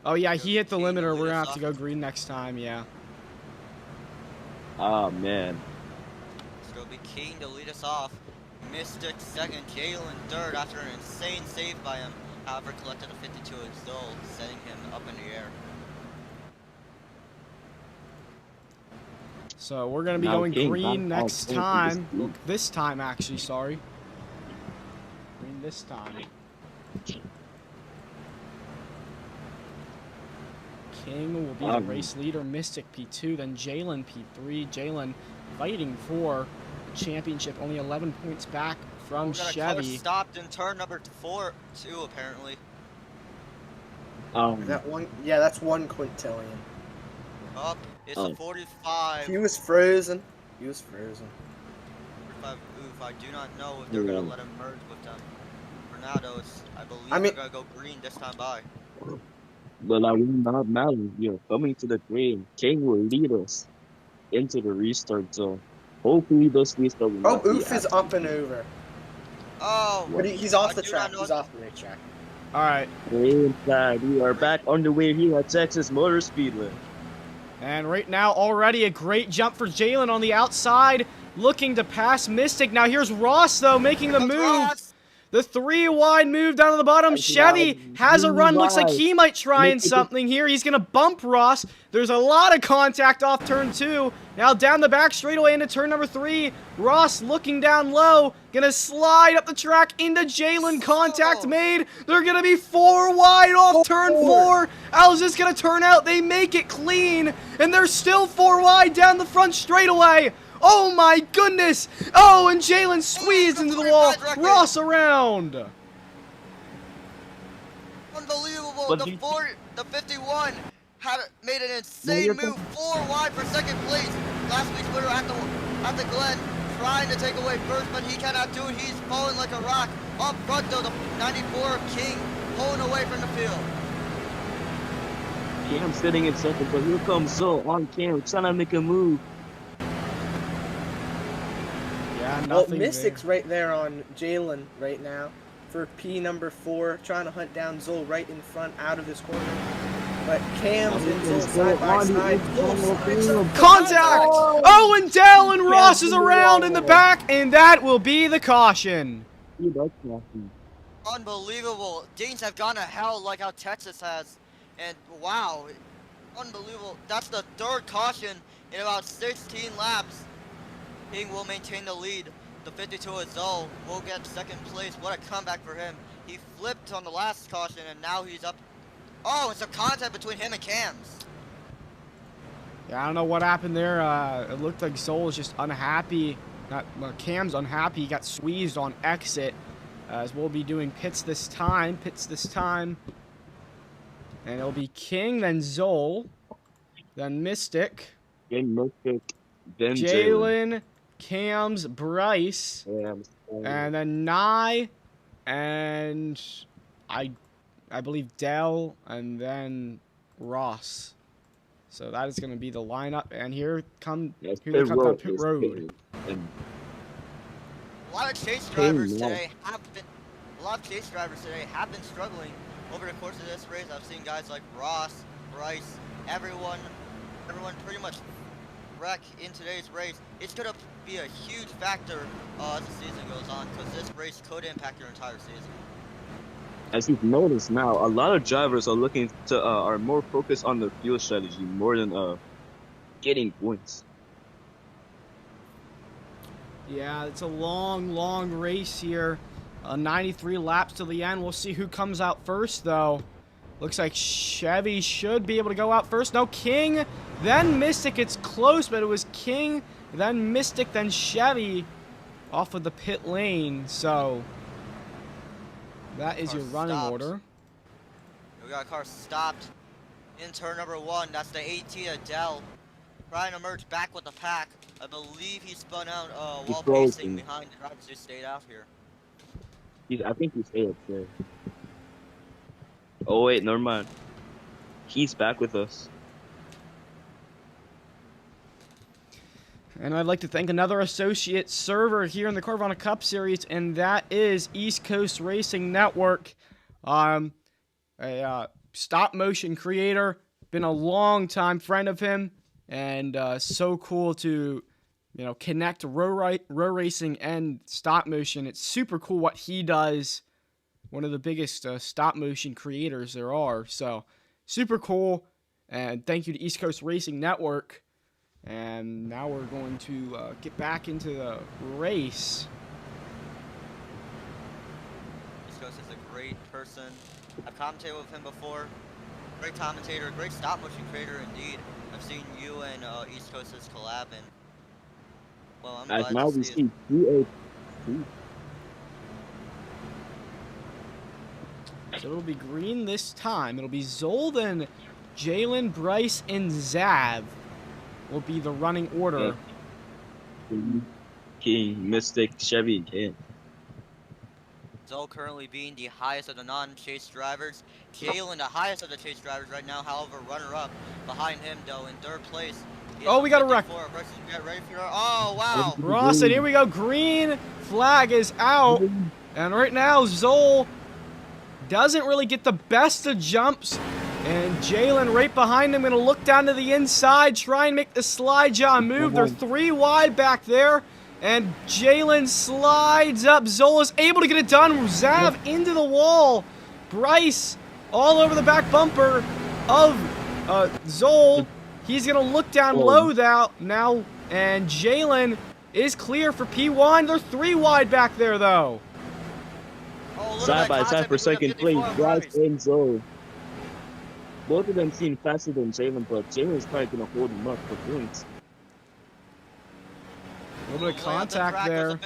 Oh, yeah, he hit the limiter. We're going to have to go green next time, yeah. Oh, man. It's going to be King to lead us off. Mystic second, Jalen third after an insane save by him. However, collected a 52 as Zol, setting him up in the air. So we're going to be going green next time. Look, this time, actually, sorry. Green this time. King will be the race leader, Mystic P2, then Jalen P3. Jalen fighting for the championship, only 11 points back from Chevy. Stopped in turn number 2, apparently. That one, yeah, that's one quintillion. Up, it's a 45. He was frozen. He was frozen. 45. Oof, I do not know if they're gonna let him merge with them. For now, though, I believe they're gonna go green this time by. But I will not matter. You're coming to the green. King will lead us into the restart zone. Hopefully, this restart will not be Oof is up and over. Oh, but he's off the track. He's off the racetrack. All right. Inside, we are back underway here at Texas Motor Speedway. And right now, already a great jump for Jalen on the outside, looking to pass Mystic. Now here's Ross, though, making the move. The 3 wide move down to the bottom. Chevy has a run. Looks like he might try in something here. He's going to bump Ross. There's a lot of contact off turn 2. Now down the back straightaway into turn number 3. Ross looking down low. Going to slide up the track into Jalen. Contact made. They're going to be 4 wide off turn 4. How's this going to turn out? They make it clean. And they're still 4 wide down the front straightaway. Oh my goodness! Oh, and Jalen squeezed into the wall. Ross around. Unbelievable! The 51 made an insane move, 4 wide for second place. Last week's winner at the Glen, trying to take away first, but he cannot do it. He's falling like a rock. Up front though, the 94 King pulling away from the field. Cam sitting in second, but here comes Zol on Cam, trying to make a move. Yeah, well, Mystic's right there on Jalen right now for P number 4, trying to hunt down Zol right in front out of this corner. But Cam's and Zol side by side. Contact! Oh, and Dell and Ross is around in the back, and that will be the caution. Unbelievable. Danes have gone to hell like how Texas has. And wow, unbelievable. That's the 3rd caution in about 16 laps. King will maintain the lead. The 52 Azul will get second place. What a comeback for him. He flipped on the last caution and now he's up. Oh, it's a contact between him and Cams. Yeah, I don't know what happened there. It looked like Zol was just unhappy. Cam's unhappy. He got squeezed on exit. as we'll be doing pits this time. And it'll be King, then Zol, then Mystic, Then Mystic, then Jalen, Cams, Bryce, and then Nye, and I believe Dell, and then Ross. So that is going to be the lineup, and here they come down pit road. A lot of chase drivers today have been struggling over the course of this race. I've seen guys like Ross, Bryce, everyone pretty much wreck in today's race. It's going to be a huge factor as the season goes on, because this race could impact your entire season. As you've noticed now, a lot of drivers are looking to are more focused on their fuel strategy more than getting points. Yeah, it's a long race here. 93 laps to the end. We'll see who comes out first, though. Looks like Chevy should be able to go out first. No, King, then Mystic. It's close, but it was King, then Mystic, then Chevy off of the pit lane. So that is your running order. We got a car stopped in turn number 1. That's the 18 Adele. Trying to merge back with the pack. I believe he spun out while pacing behind the drivers who stayed out here. I think he stayed up there. Oh wait, never mind. He's back with us. And I'd like to thank another associate server here in the Carvana Cup Series, and that is East Coast Racing Network. A stop motion creator, been a long time friend of him, and so cool to connect row racing and stop motion. It's super cool what he does. One of the biggest stop motion creators there are. So super cool. And thank you to East Coast Racing Network. And now we're going to get back into the race. East Coast is a great person. I've commentated with him before. Great commentator, great stop motion creator indeed. I've seen you and East Coast's collab, and well, I'm glad now to we see see it. So it'll be green this time. It'll be Zolden, Jalen, Bryce, and Zav will be the running order. King, Mystic, Chevy, and King. Zoe currently being the highest of the non-chase drivers. Jalen, the highest of the chase drivers right now. However, runner-up behind him, though, in third place. Oh, we got a wreck. Get ready for oh, wow. Ross, and here we go. Green flag is out. And right now, Zol doesn't really get the best of jumps. And Jalen right behind him, going to look down to the inside, try and make the slide job move. They're 3 wide back there. And Jalen slides up. Zol is able to get it done. Zav into the wall. Bryce all over the back bumper of Zol. He's going to look down low now. And Jalen is clear for P1. They're 3 wide back there, though. Side by side for second place, Bryce and Zol. Both of them seem faster than Jalen, but Jalen's probably going to hold him up for points. A little bit of contact there.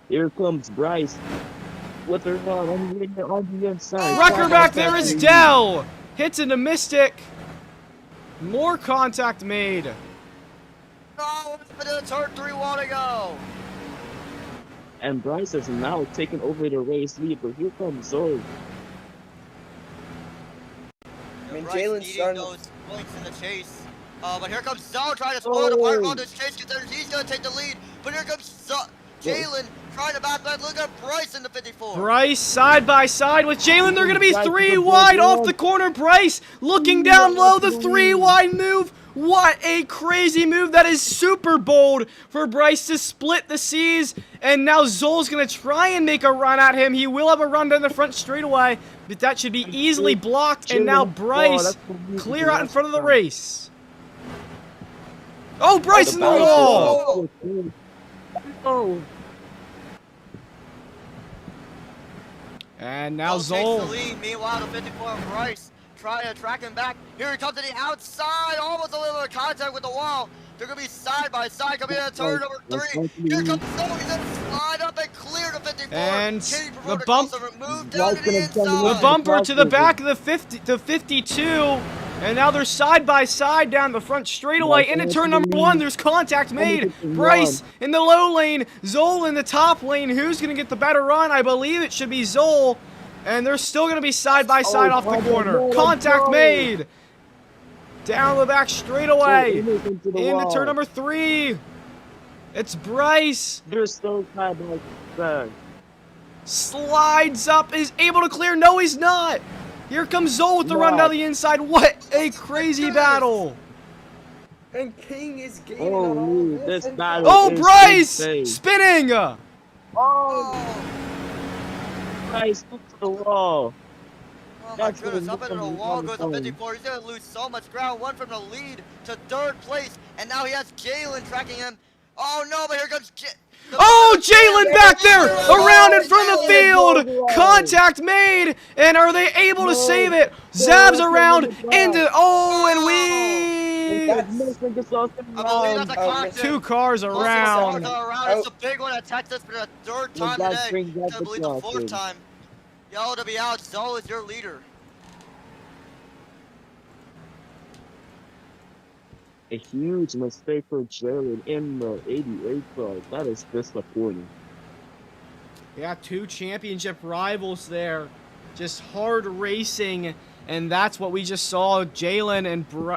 Here comes Bryce. With her on the inside. Wrecker back there is Dell. Hits into Mystic. More contact made. Oh, it's turn 3 wall to go. And Bryce has now taken over the race lead, but here comes Zoe. I mean, Jalen's starting those points in the chase. But here comes Zoe trying to spoil the part on this chase. He's going to take the lead. But here comes Jalen trying to back. Look at Bryce in the 54. Bryce side by side with Jalen. They're going to be 3 wide off the corner. Bryce looking down low. The 3 wide move. What a crazy move. That is super bold for Bryce to split the seas. And now Zol's going to try and make a run at him. He will have a run down the front straightaway, but that should be easily blocked. And now Bryce clear out in front of the race. Oh, Bryce in the wall! Oh. And now Zol Zol. takes the lead. Meanwhile, the 54 Bryce trying to track him back. Here he comes to the outside. Almost a little bit of contact with the wall. They're going to be side by side coming in turn number 3. Here comes Zol. He's going to slide up and 54. And Kenny the Promoter bump, calls a move down Bryce to the gonna come the inside. bumper to the crossover. back of the 50 to 52, and now they're side by side down the front straightaway Bryce into almost turn in the number one. lead. There's contact Almost made. at the Bryce one. in the low lane, Zoll in the top lane. Who's gonna get the better run? I believe it should be Zoll, and they're still gonna be side by side Oh, off the contact corner. made. Let's Contact go. made. Down the back So straightaway almost into the into turn wall. number 3. It's Bryce. They're so tied by the Slides up, is able to clear. No, he's not. Here comes Zoll with the run down Not. the inside. What a crazy battle. And King is gaining on all Holy, this. this And battle Oh, is Bryce insane. spinning. Oh, Bryce, look to the wall. Oh my That's goodness, gonna up look into the on wall the goes a phone. 54. He's gonna lose so much ground. One from the lead to third place. And now he has Jalen tracking him. Oh no, but here comes Oh, Jalen back there, around in front of the Jalen field. goes away. Contact made, and are they able to save No, it? no, Zabs that's him in around the back. into, oh, and It's we, like missing the sauce I believe that's a caution. 2 cars Multiple cars around. are around. It's a big one at Texas for the third and time that today. brings out I the believe the fourth crossing. time. Yo, to be out, Zoe is your leader. A huge mistake for Jalen in the 88 car. That is disappointing. Yeah, 2 championship rivals there. Just hard racing, and that's what we just saw. Jalen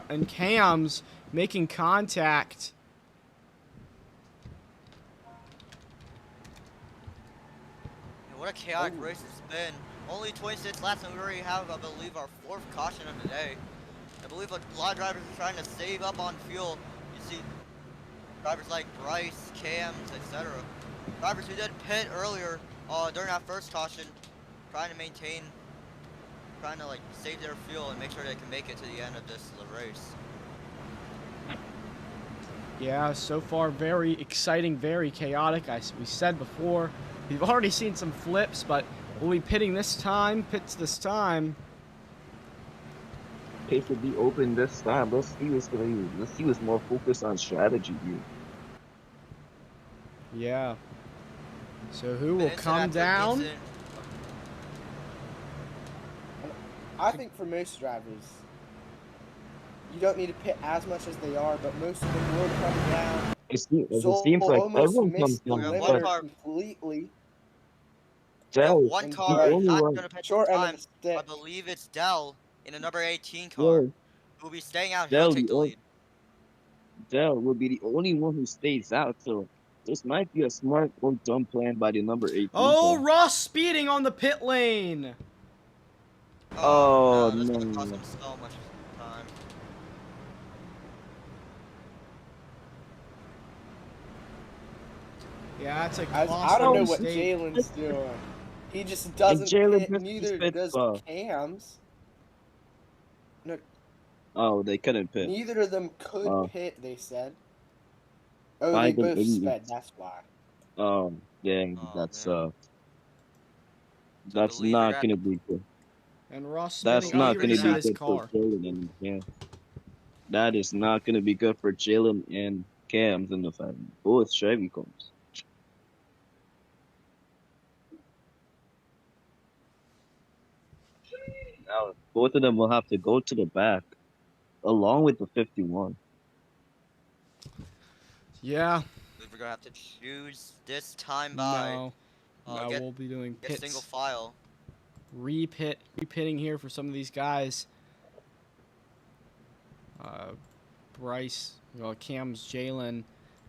and Cams making contact. And what a chaotic race it's been. Only 26 laps, and we already have, I believe, our 4th caution of the day. I believe a lot of drivers are trying to save up on fuel. You see drivers like Bryce, Cams, etc. Drivers who did pit earlier during that first caution, trying to like save their fuel and make sure they can make it to the end of this race. Yeah, so far very exciting, very chaotic. We said before, we've already seen some flips, but we'll be pits this time. Pace will be open this time. Let's see what's gonna use. Let's see what's more focused on strategy here. Yeah. So who will come down? I think for most drivers, you don't need to pit as much as they are, but most of them will come down. It Zoll seems like almost everyone comes missed the down, limiter but completely. Dell is One the car only not one. going to pit Short this end of time. the stick. I believe it's Dell in the number 18 car. Yo, Who will be staying out. He'll Dell, take the lead. Dell will be the only one who stays out. So this might be a smart or dumb plan by the number 18 Oh, car. Ross speeding on the pit lane. Oh No, that's going to cost no. him so much time. Yeah, that's a I don't know what mistake. Jalen's doing. He just doesn't Jalen pit, missed neither his does spot. Cams. No, Oh, they couldn't pit. neither of them could Oh. pit, they said. Oh, By they the both idiots. sped, that's why. Yeah, Oh, that's not gonna be good. And Ross That's spinning. Oh, he not gonna reset be his good for car. Jalen and Cam. That is not gonna be good for Jalen and Cams in the family. Both Chevy cars. Now both of them will have to go to the back, along with the 51. Yeah. We're going to have to choose this time by. No. No, we'll be doing Get single pits. file. Repitting here for some of these guys. Bryce, Cam's Jalen.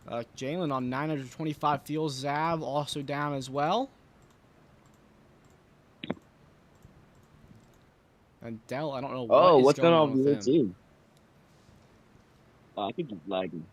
Jalen on 925 fuel. Zav also down as well. And Dell, I don't know what is What's going going on on with with your him. team? I think he's lagging.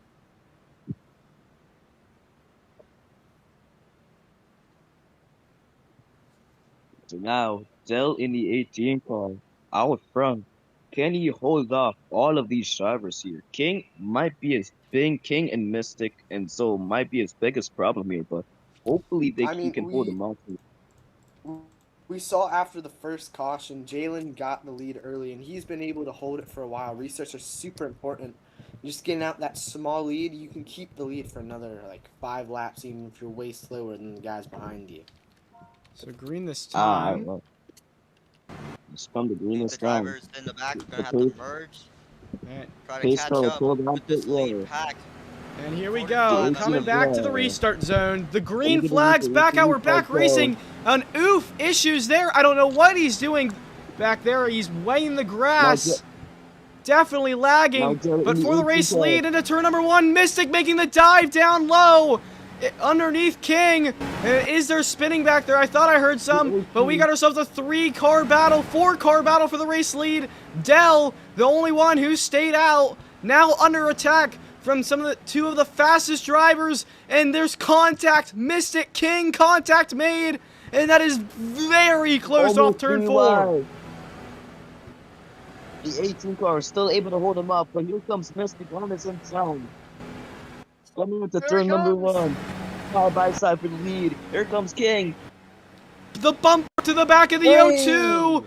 So now, Dell in the 18 car, out front. Can he hold off all of these drivers here? King might be his big King and Mystic, and so might be his biggest problem here, but hopefully he can hold them off. We saw after the first caution, Jalen got the lead early, and he's been able to hold it for a while. Restarts are super important. Just getting out that small lead, you can keep the lead for another like 5 laps, even if you're way slower than the guys behind you. So green this Ah, time. well, it's from the green The this time. drivers in the back are The gonna have to pace, merge, And, try to pace catch car up pulled out with pit this lead road. pack. and here we 45 go. The at 18 Coming of back to the yeah. restart zone. The green Look at the flags back out. We're back racing. An oof issues there. I don't know what he's doing back there. He's weighing the grass. Definitely Now lagging. Joe in But the for the 18 race car. lead into turn number 1, Mystic making the dive down low. Underneath King. Is there spinning back there? I thought I heard some, but we got ourselves a 3-car battle, 4-car battle for the race lead. Dell, the only one who stayed out, now under attack from two of the fastest drivers, and there's contact. Mystic King contact made, and that is very close off Almost turn 3 4. wide. The 18 car is still able to hold him up, but here comes Mystic on his inside. Coming into turn number 1. Side by side for the lead. Here comes King. The bumper to the back of the O2.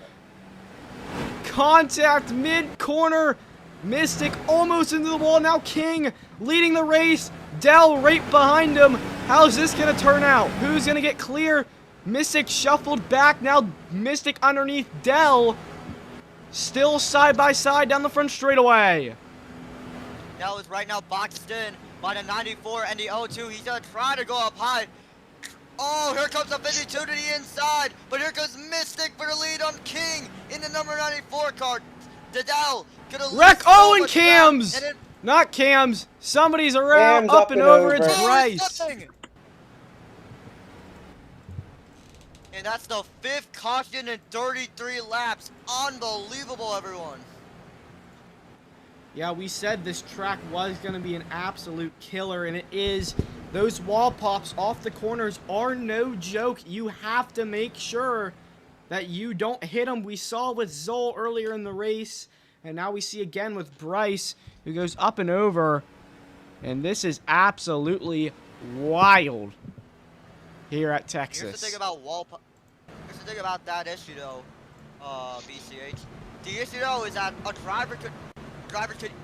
Contact mid-corner. Mystic almost into the wall. Now King leading the race. Dell right behind him. How's this going to turn out? Who's going to get clear? Mystic shuffled back. Now Mystic underneath Dell. Still side by side down the front straightaway. Dell is right now boxed in by the 94 and the 02. He's gonna try to go up high. Oh, here comes the 52 to the inside, but here comes Mystic for the lead on King in the number 94 car. Dell gonna Wreck. Oh, and much Cams. ground, and Not Cams. Somebody's around. Cams Up and over. It's Oh, Bryce. something. And that's the 5th caution in 33 laps. Unbelievable, everyone. Yeah, we said this track was going to be an absolute killer, and it is. Those wall pops off the corners are no joke. You have to make sure that you don't hit them. We saw with Zol earlier in the race, and now we see again with Bryce, who goes up and over. And this is absolutely wild here at Texas. Here's the thing about Here's the thing about that issue, though, BCH. The issue, though, is that a driver could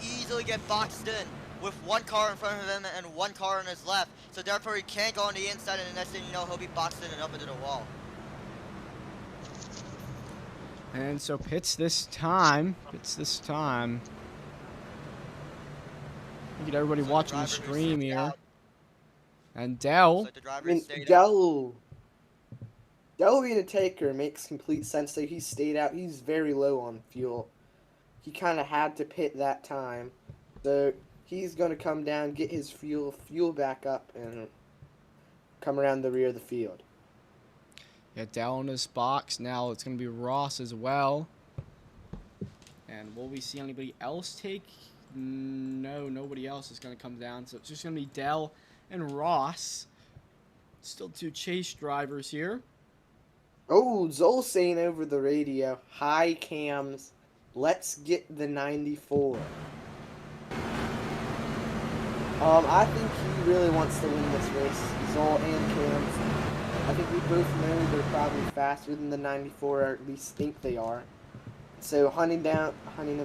easily get boxed in with 1 car in front of him and 1 car on his left. So therefore, he can't go on the inside, and the next thing you know, he'll be boxed in and up into the wall. And so pits this time. Get everybody watching the stream here. And Dell. I mean, Dell being a taker makes complete sense that he stayed out. He's very low on fuel. He kind of had to pit that time. So he's going to come down, get his fuel back up, and come around the rear of the field. Yeah, Dell in his box. Now it's going to be Ross as well. And will we see anybody else take? No, nobody else is going to come down. So it's just going to be Dell and Ross. Still 2 chase drivers here. Oh, Zol saying over the radio, "Hi, Cams. Let's get the 94." I think he really wants to win this race. Zol and Cams. I think we both know they're probably faster than the 94, or at least think they are. So hunting them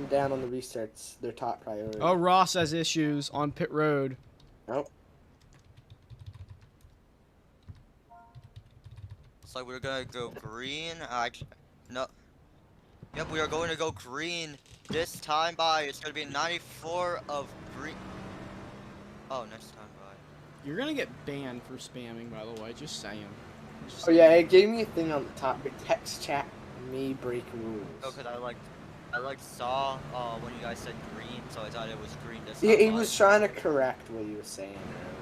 down on the restart's their top priority. Oh, Ross has issues on pit road. Oh. So we're gonna go green. No. Yep, we are going to go green this time by. It's gonna be 94 of green. Oh, next time by. You're going to get banned for spamming, by the way. Just saying. Oh yeah, it gave me a thing on the top. Text chat may break rules. Oh, cause I saw when you guys said green, so I thought it was green this time. Yeah, he was trying to correct what you were saying earlier.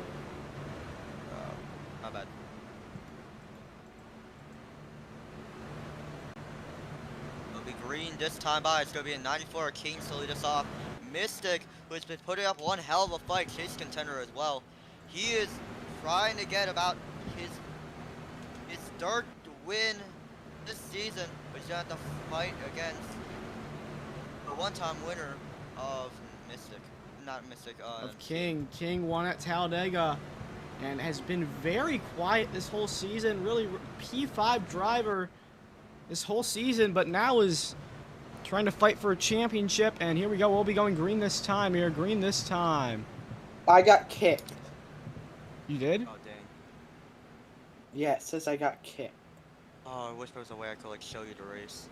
My bad. It'll be green this time by. It's gonna be a 94 King to lead us off. Mystic, who's been putting up one hell of a fight, chase contender as well. He is trying to get about his 3rd win this season, but he's gonna have to fight against the 1-time winner of Mystic. Not Mystic, of King. King won at Talladega and has been very quiet this whole season. Really P5 driver this whole season, but now is trying to fight for a championship. And here we go. We'll be going green this time here. Green this time. I got kicked. You did? Oh, dang. Yeah, it says I got kicked. Oh, I wish there was a way I could like show you the race.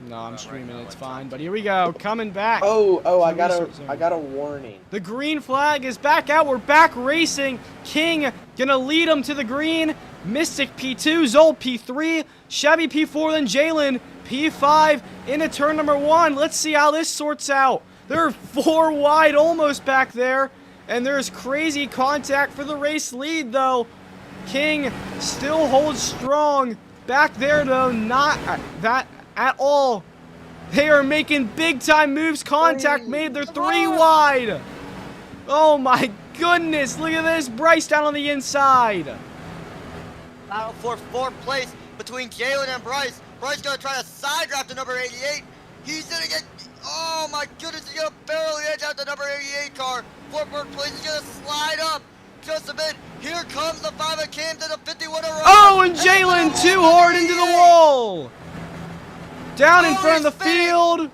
No, I'm Right streaming. now, It's like, fine. But here we go. Coming back. Oh, to I the got restart zone. a warning. The green flag is back out. We're back racing. King gonna lead him to the green. Mystic P2, Zol P3, Chevy P4, then Jalen P5 into turn number 1. Let's see how this sorts out. They're 4 wide almost back there. And there's crazy contact for the race lead, though. King still holds strong. Back there, though, not that at all. They are making big-time moves. Contact made. They're 3 wide. Oh, my goodness. Look at this. Bryce down on the inside. Battle for 4th place between Jalen and Bryce. Bryce gonna try to side draft to number 88. He's gonna get, oh my goodness, he's gonna barely edge out the number 88 car. 4th place, he's gonna slide up just a bit. Here comes the 5 of Cam to the 51 around. Oh, and Jalen too hard into the wall. Down in front of the field.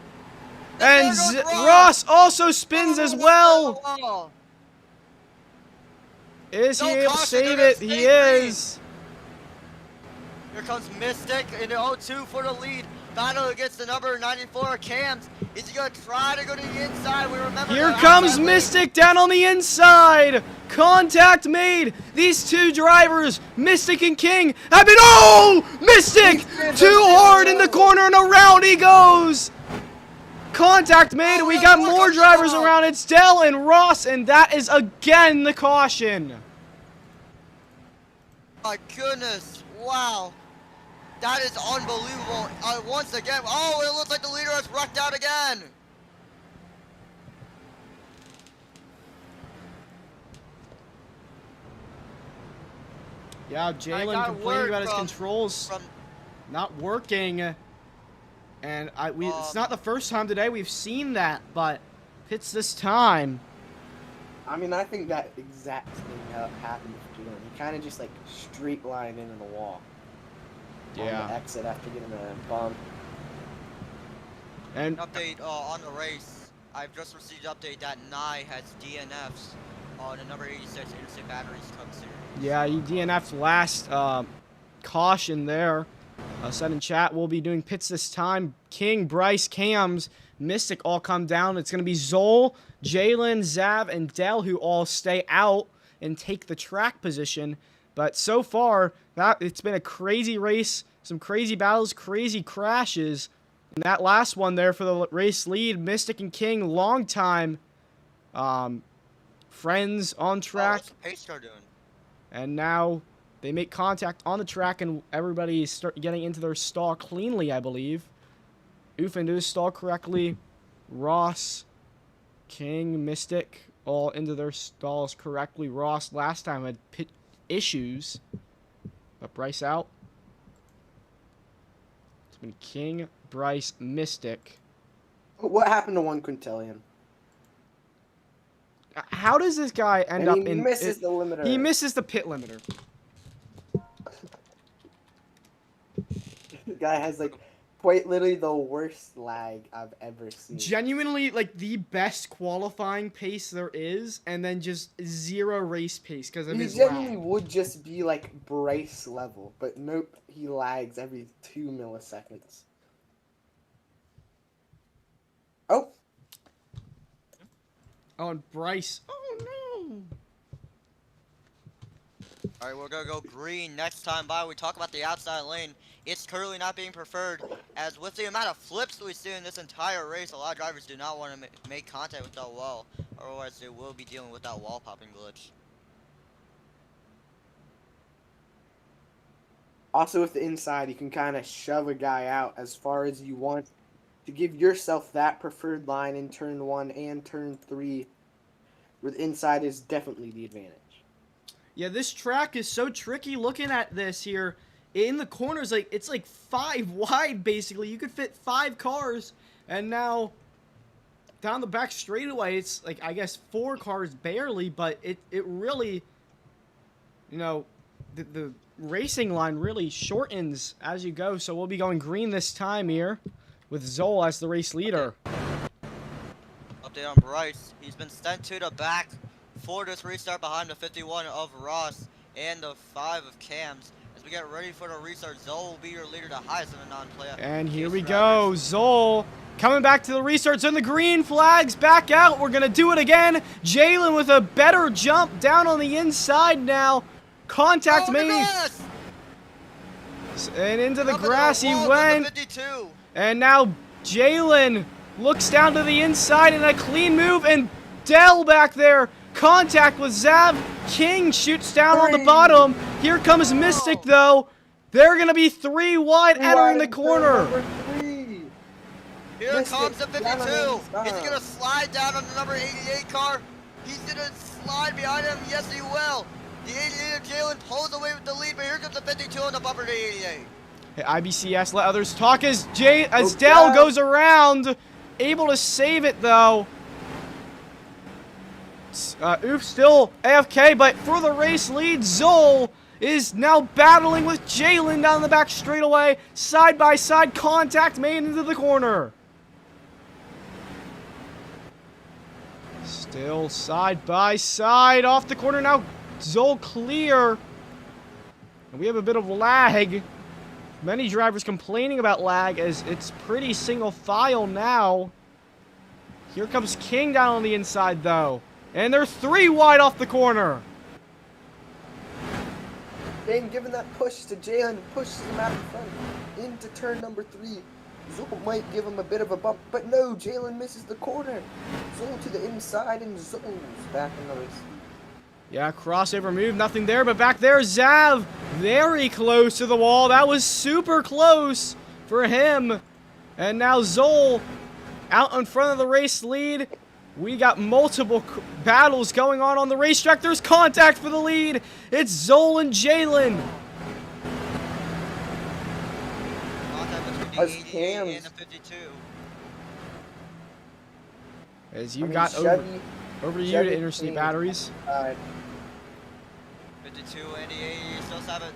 And Ross also spins as well. Is he able to save it? He is. Here comes Mystic in the 0-2 for the lead. Battle against the number 94 Cams. Is he gonna try to go to the inside? We remember. Here comes Mystic down on the inside. Contact made. These two drivers, Mystic and King, have been. Oh! Mystic! Too hard in the corner and around he goes. Contact made. We got more drivers around. It's Dell and Ross, and that is again the caution. My goodness. Wow. That is unbelievable. Once again. Oh, it looks like the leader has wrecked out again. Yeah, Jalen complaining about his controls not working. And it's not the first time today we've seen that, but Pitts this time. I mean, I think that exact thing happened with Jalen. He kind of just like straight lined into the wall. Yeah. On the exit after getting a bump. And update on the race. I've just received an update that Nye has DNFs on the number 86 Interstate Batteries Cup Series. Yeah, he DNF'd last caution there. Said in chat, we'll be doing pits this time. King, Bryce, Cams, Mystic all come down. It's going to be Zol, Jalen, Zav, and Dell who all stay out and take the track position. But so far, it's been a crazy race, some crazy battles, crazy crashes. And that last one there for the race lead, Mystic and King, long time friends on track. What's the pace car doing? And now they make contact on the track, and everybody is getting into their stall cleanly, I believe. Ufin does stall correctly. Ross, King, Mystic, all into their stalls correctly. Ross last time had pit issues, but Bryce out. It's been King, Bryce, Mystic. What happened to one Quintillion? How does this guy end up in? He misses the limiter. He misses the pit limiter. The guy has like quite literally the worst lag I've ever seen. Genuinely, like the best qualifying pace there is, and then just 0 race pace because of his lag. He genuinely would just be like Bryce level, but nope, he lags every 2 milliseconds. Oh. Oh, and Bryce. Oh, no. All right, we're going to go green next time by. We talk about the outside lane. It's currently not being preferred, as with the amount of flips we see in this entire race, a lot of drivers do not want to make contact with that wall, otherwise they will be dealing with that wall popping glitch. Also with the inside, you can kind of shove a guy out as far as you want to give yourself that preferred line in turn 1 and turn 3, where the inside is definitely the advantage. Yeah, this track is so tricky looking at this here. In the corners, like it's like 5 wide, basically. You could fit 5 cars, and now down the back straightaway, it's like, I guess, 4 cars barely, but it really, you know, the racing line really shortens as you go, so we'll be going green this time here with Zol as the race leader. Update on Bryce. He's been sent to the back for this restart behind the 51 of Ross and the 5 of Cams. As we get ready for the restart, Zoe will be your leader to highest in the non-playoff. And here we go. Zoll coming back to the restarts, and the green flags back out. We're going to do it again. Jalen with a better jump down on the inside now. Contact made. And into the grass he went. And now Jalen looks down to the inside and a clean move. And Dell back there. Contact with Zav. King shoots down on the bottom. Here comes Mystic though. They're going to be 3 wide entering the corner. Here comes the 52. Is he going to slide down on the number 88 car? He's going to slide behind him. Yes, he will. The 88 of Jalen pulls away with the lead, but here comes the 52 on the bumper to 88. Hey, IBCS, let others talk as Dell goes around. Able to save it, though. Oof, still AFK, but for the race lead, Zoll is now battling with Jalen down the back straightaway. Side-by-side contact made into the corner. Still side-by-side off the corner now. Zoll clear. And we have a bit of lag. Many drivers complaining about lag as it's pretty single file now. Here comes King down on the inside though. And they're 3 wide off the corner. King giving that push to Jalen, pushes him out in front into turn number 3. Zool might give him a bit of a bump, but no, Jalen misses the corner. Zool to the inside and Zool's back in the race. Yeah, crossover move, nothing there, but back there, Zav, very close to the wall. That was super close for him. And now Zoll out in front of the race lead. We got multiple battles going on the racetrack. There's contact for the lead. It's Zoll and Jalen. As you got over to you to interstate batteries. 52 and 88 still have it.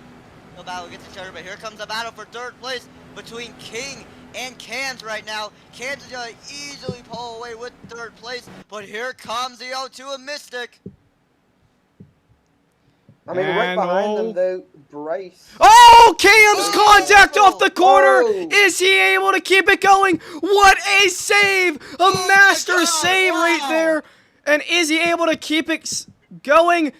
No battle against each other, but here comes the battle for third place between King and Cams right now. Cams is going to easily pull away with third place, but here comes the 0-2 of Mystic. I mean, right behind them, though, Bryce. Oh, Cam's contact off the corner. Is he able to keep it going? What a save. A master save right there. And is he able to keep it going?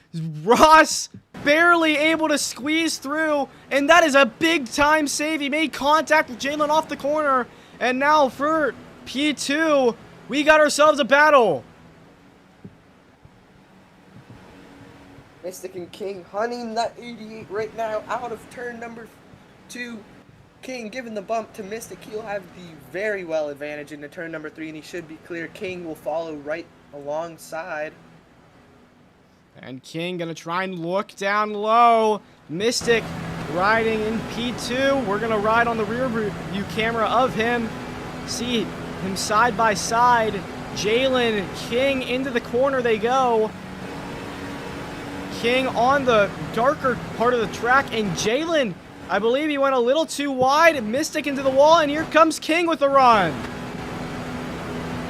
Ross barely able to squeeze through. And that is a big-time save. He made contact with Jalen off the corner. And now for P2, we got ourselves a battle. Mystic and King hunting that 88 right now out of turn number 2. King giving the bump to Mystic. He'll have the very well advantage into turn number 3, and he should be clear. King will follow right alongside. And King gonna try and look down low. Mystic riding in P2. We're gonna ride on the rear view camera of him. See him side by side. Jalen, King into the corner they go. King on the darker part of the track, and Jalen, I believe he went a little too wide. Mystic into the wall, and here comes King with the run. Yeah,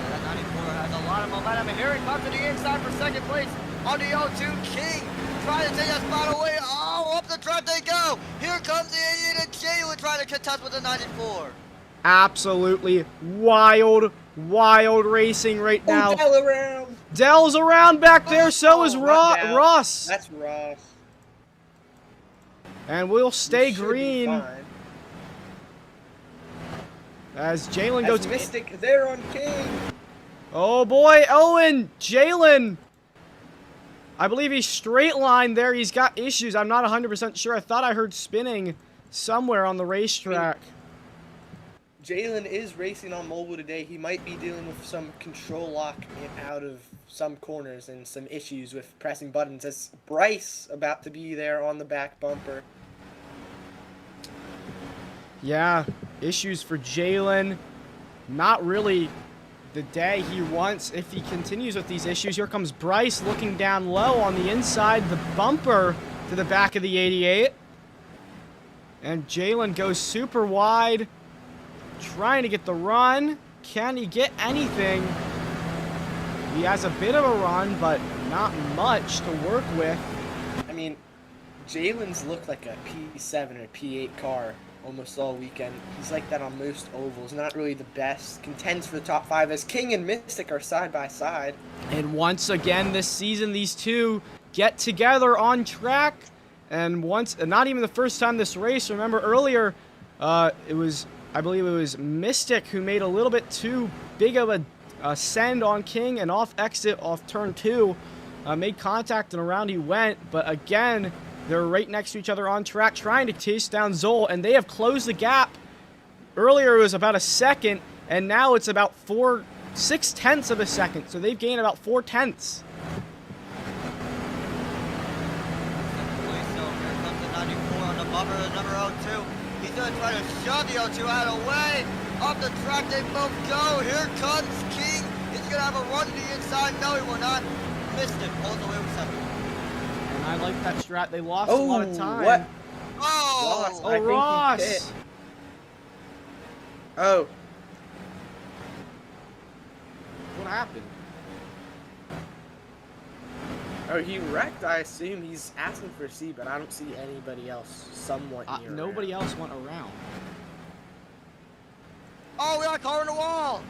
that 94 has a lot of momentum, and here he comes to the inside for second place on the 0-2. King trying to take that spot away. Oh, up the track they go. Here comes the 88 and Jalen trying to contest with the 94. Absolutely wild racing right now. Dell around. Dell's around back there, so is Ross. That's Ross. And we'll stay green. As Jalen goes. Mystic there on King. Oh boy, Owen, Jalen. I believe he's straight line there. He's got issues. I'm not 100% sure. I thought I heard spinning somewhere on the racetrack. Jalen is racing on mobile today. He might be dealing with some control lock out of some corners and some issues with pressing buttons. As Bryce about to be there on the back bumper. Yeah, issues for Jalen. Not really the day he wants if he continues with these issues. Here comes Bryce looking down low on the inside, the bumper to the back of the 88. And Jalen goes super wide, trying to get the run. Can he get anything? He has a bit of a run, but not much to work with. I mean, Jalen's looked like a P7 or P8 car almost all weekend. He's like that on most ovals. Not really the best. Contends for the top 5 as King and Mystic are side by side. And once again this season, these two get together on track. And not even the first time this race. Remember earlier, I believe it was Mystic who made a little bit too big of a send on King and off exit off turn 2. Made contact and around he went. But again, they're right next to each other on track trying to chase down Zol. And they have closed the gap. Earlier it was about a second. And now it's about 6/10 of a second. So they've gained about 4/10. Bumper the number 02. He's going to try to shove the 02 out of the way. Up the track they both go. Here comes King. He's going to have a run to the inside. No, he will not. Missed it. Pulls away with 7. And I like that strat. They lost a lot of time. What? Oh! I think Ross! he hit. Oh. What happened? Oh, he wrecked, I assume. He's asking for a C, but I don't see anybody else somewhat near Nobody else went around. Oh, we got a car on the wall!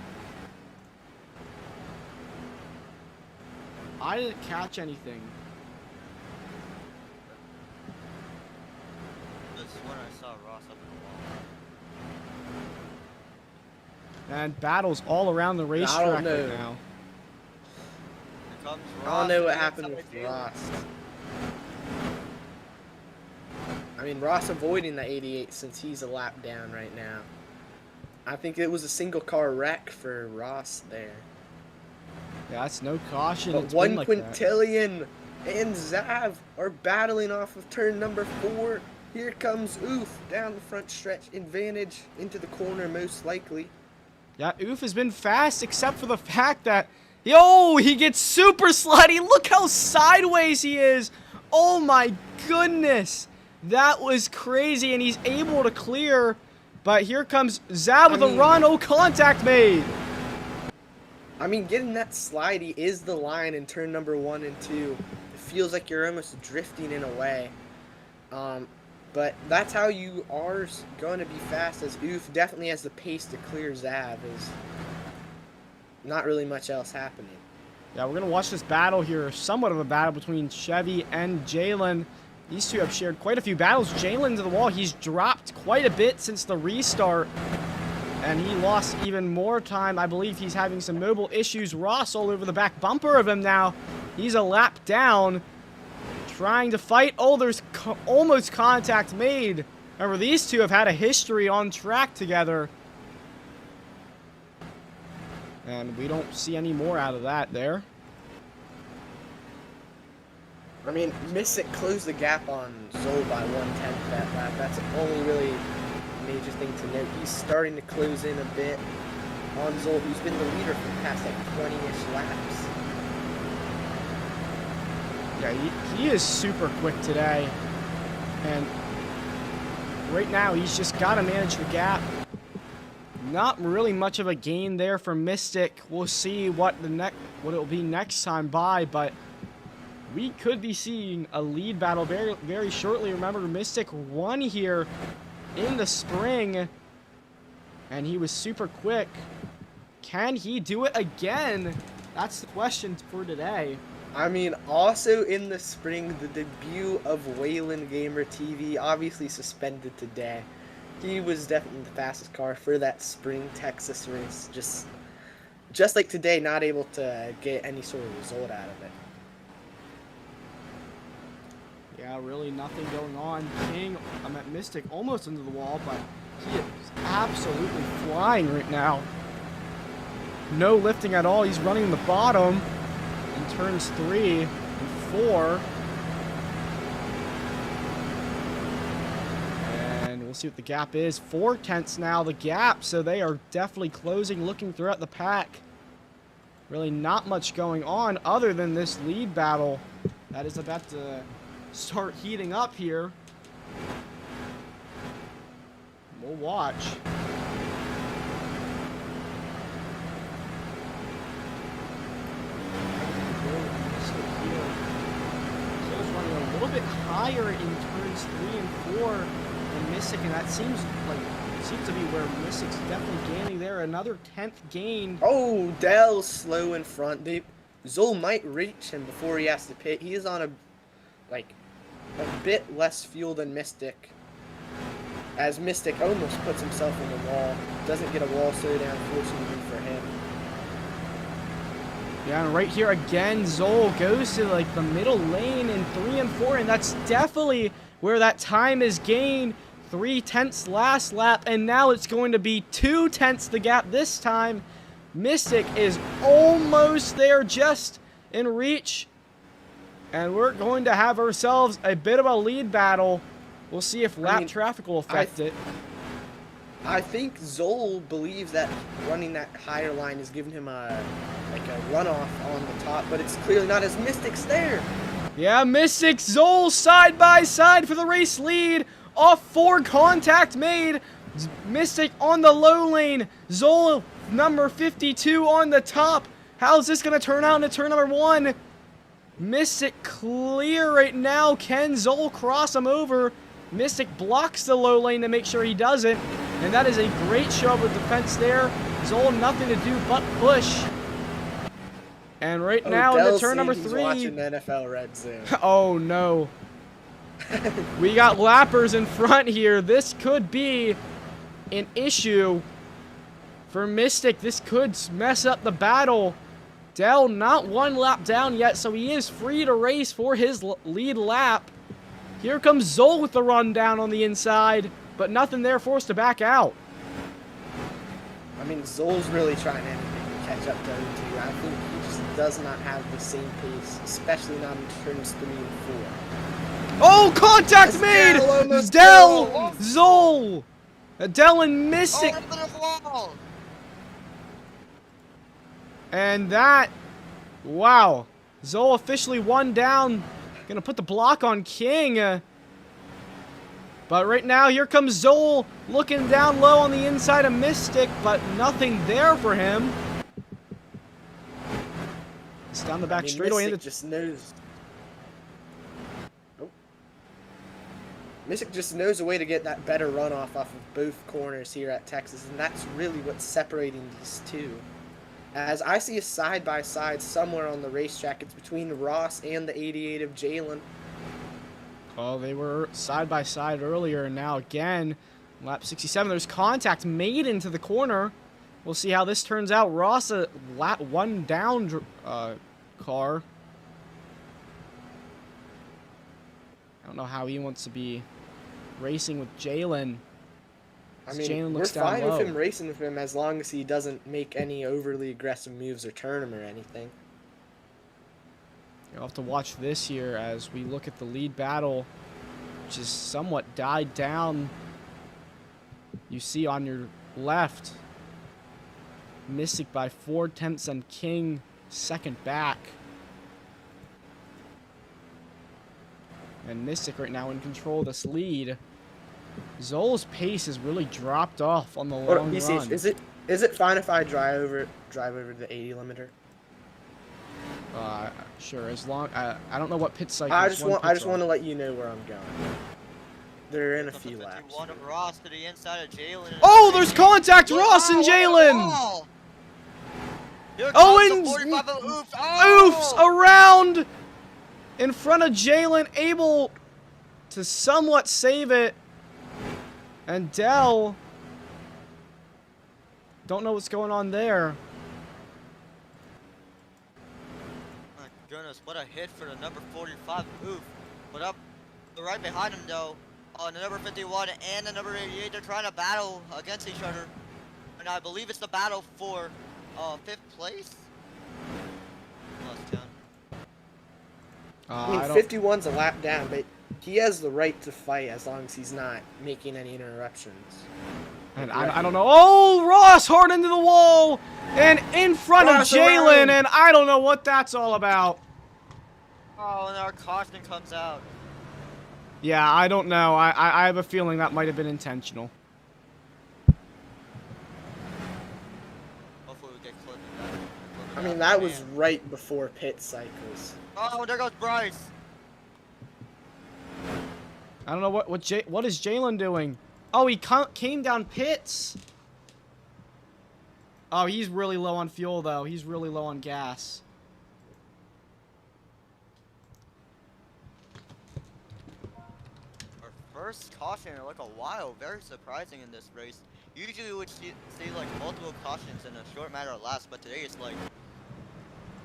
I didn't catch anything. That's when I saw Ross up in the wall. And battles all around the racetrack right now. I don't know what happened with Ross. I mean, Ross avoiding the 88 since he's a lap down right now. I think it was a single car wreck for Ross there. Yeah, that's no caution. But It's one been like Quintillion and Zav are battling off of turn number 4. Here comes Oof down the front stretch. Advantage into the corner most likely. Yeah, Oof has been fast except for the fact that he gets super slutty. Look how sideways he is. Oh my goodness. That was crazy, and he's able to clear. But here comes Zab with a run. Oh, contact made. I mean, getting that slidey is the line in turn number 1 and 2. It feels like you're almost drifting in a way. But that's how you are going to be fast, as Oof definitely has the pace to clear Zav. Is not really much else happening. Yeah, we're going to watch this battle here. Somewhat of a battle between Chevy and Jalen. These two have shared quite a few battles. Jalen to the wall. He's dropped quite a bit since the restart. And he lost even more time. I believe he's having some mobile issues. Ross all over the back bumper of him now. He's a lap down. Trying to fight. Oh, there's almost contact made. Remember, these two have had a history on track together. And we don't see any more out of that there. I mean, Mystic closed the gap on Zol by 1/10 that lap. That's the only really major thing to note. He's starting to close in a bit on Zol, who's been the leader for the past like 20-ish laps. Yeah, he is super quick today. And right now, he's just got to manage the gap. Not really much of a gain there for Mystic. We'll see what it'll be next time by, but we could be seeing a lead battle very, very shortly. Remember, Mystic won here in the spring, and he was super quick. Can he do it again? That's the question for today. I mean, also in the spring, the debut of Wayland Gamer TV, obviously suspended today. He was definitely the fastest car for that spring Texas race. Just like today, not able to get any sort of result out of it. Yeah, really nothing going on. I'm at Mystic almost into the wall, but he is absolutely flying right now. No lifting at all. He's running in the bottom in turns 3 and 4. And we'll see what the gap is. 4/10 now, the gap, so they are definitely closing, looking throughout the pack. Really not much going on other than this lead battle that is about to start heating up here. We'll watch. So it's running a little bit high higher in turns 3 and 4 than Mystic, and that seems to be where Mystic's definitely gaining there. Another 10th gain. Oh, Dell's slow in front. Zol might reach him before he has to pit. He is on a bit less fuel than Mystic, as Mystic almost puts himself in the wall. Doesn't get a wall slowdown, fortunately for him. Yeah, and right here again, Zol goes to like the middle lane in 3 and 4, and that's definitely where that time is gained. 3/10 last lap, and now it's going to be 2/10 the gap this time. Mystic is almost there, just in reach, and we're going to have ourselves a bit of a lead battle. We'll see if lap traffic will affect it. I think Zol believes that running that higher line is giving him a runoff on the top, but it's clearly not, as Mystic's there. Yeah, Mystic, Zol side by side for the race lead. Off 4 contact made. Mystic on the low lane. Zol number 52 on the top. How's this going to turn out into turn number 1? Mystic clear right now. Can Zol cross him over? Mystic blocks the low lane to make sure he doesn't. And that is a great show of defense there. Zol nothing to do but push. And right now into turn number 3. Watching NFL Red Zone. Oh no. We got lappers in front here. This could be an issue for Mystic. This could mess up the battle. Dell not 1 lap down yet, so he is free to race for his lead lap. Here comes Zol with the run down on the inside, but nothing there for us to back out. I mean, Zol's really trying anything to catch up to O2. I think he just does not have the same pace, especially not in turns 3 and 4. Oh, contact made! Dell, Zol, Dell and Mystic. And that, wow, Zol officially 1 down. Gonna put the block on King. But right now, here comes Zol looking down low on the inside of Mystic, but nothing there for him. It's down the back straightaway. Mystic just knows. Mystic just knows a way to get that better runoff off of both corners here at Texas, and that's really what's separating these two. As I see a side-by-side somewhere on the racetrack, it's between Ross and the 88 of Jalen. Oh, they were side-by-side earlier, and now again, lap 67, there's contact made into the corner. We'll see how this turns out. Ross, a lap 1 down car. I don't know how he wants to be racing with Jalen. I mean, we're fine with him racing with him as long as he doesn't make any overly aggressive moves or turn him or anything. You'll have to watch this here as we look at the lead battle, which is somewhat died down. You see on your left, Mystic by 4/10 and King second back. And Mystic right now in control of this lead. Zol's pace has really dropped off on the long run. Is it fine if I drive over the 80 limiter? Sure. As long I don't know what pit cycle. I just want to let you know where I'm going. They're in a few laps. Ross to the inside of Jalen. Oh, there's contact, Ross and Jalen. Oh, and oofs around in front of Jalen, able to somewhat save it. And Dell, don't know what's going on there. My goodness, what a hit for the number 45 Oof. But up right behind him though, the number 51 and the number 88, they're trying to battle against each other. And I believe it's the battle for 5th place. I mean, 51's a lap down, but he has the right to fight as long as he's not making any interruptions. And I don't know. Oh, Ross hard into the wall and in front of Jalen, and I don't know what that's all about. Oh, and our caution comes out. Yeah, I don't know. I have a feeling that might have been intentional. Hopefully we get clipped. I mean, that was right before pit cycles. Oh, there goes Bryce. I don't know what is Jalen doing? Oh, he came down pits. Oh, he's really low on fuel though. He's really low on gas. Our first caution in like a while. Very surprising in this race. Usually we would see like multiple cautions in a short matter of laps, but today it's like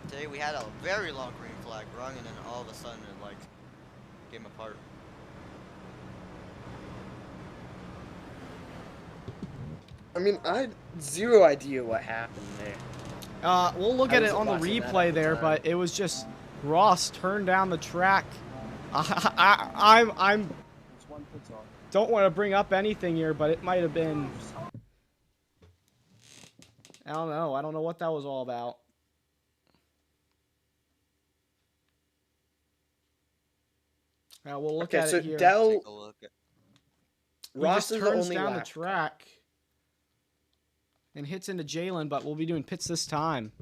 today we had a very long green flag rung, and then all of a sudden it like came apart. I mean, I had zero idea what happened there. We'll look I at it wasn't on the watching that replay at the there, time. but it was just Ross turned down the track. I'm don't want to bring up anything here, but it might have been. I don't know. I don't know what that was all about. Now we'll look Okay, at so it here. Dell. Take a look at He Ross just is the turns only down the lap. track and hits into Jalen, but we'll be doing pits this time.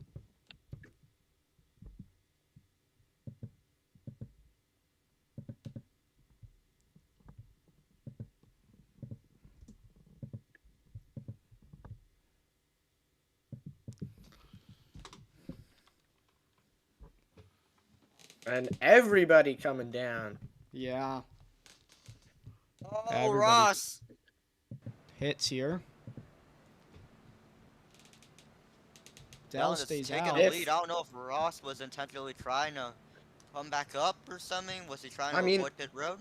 And everybody coming down. Yeah. Oh, Everybody Ross! hits here. Dell Dell is stays taking out. the lead. I don't know if Ross was intentionally trying to come back up or something. Was he trying to avoid pit road?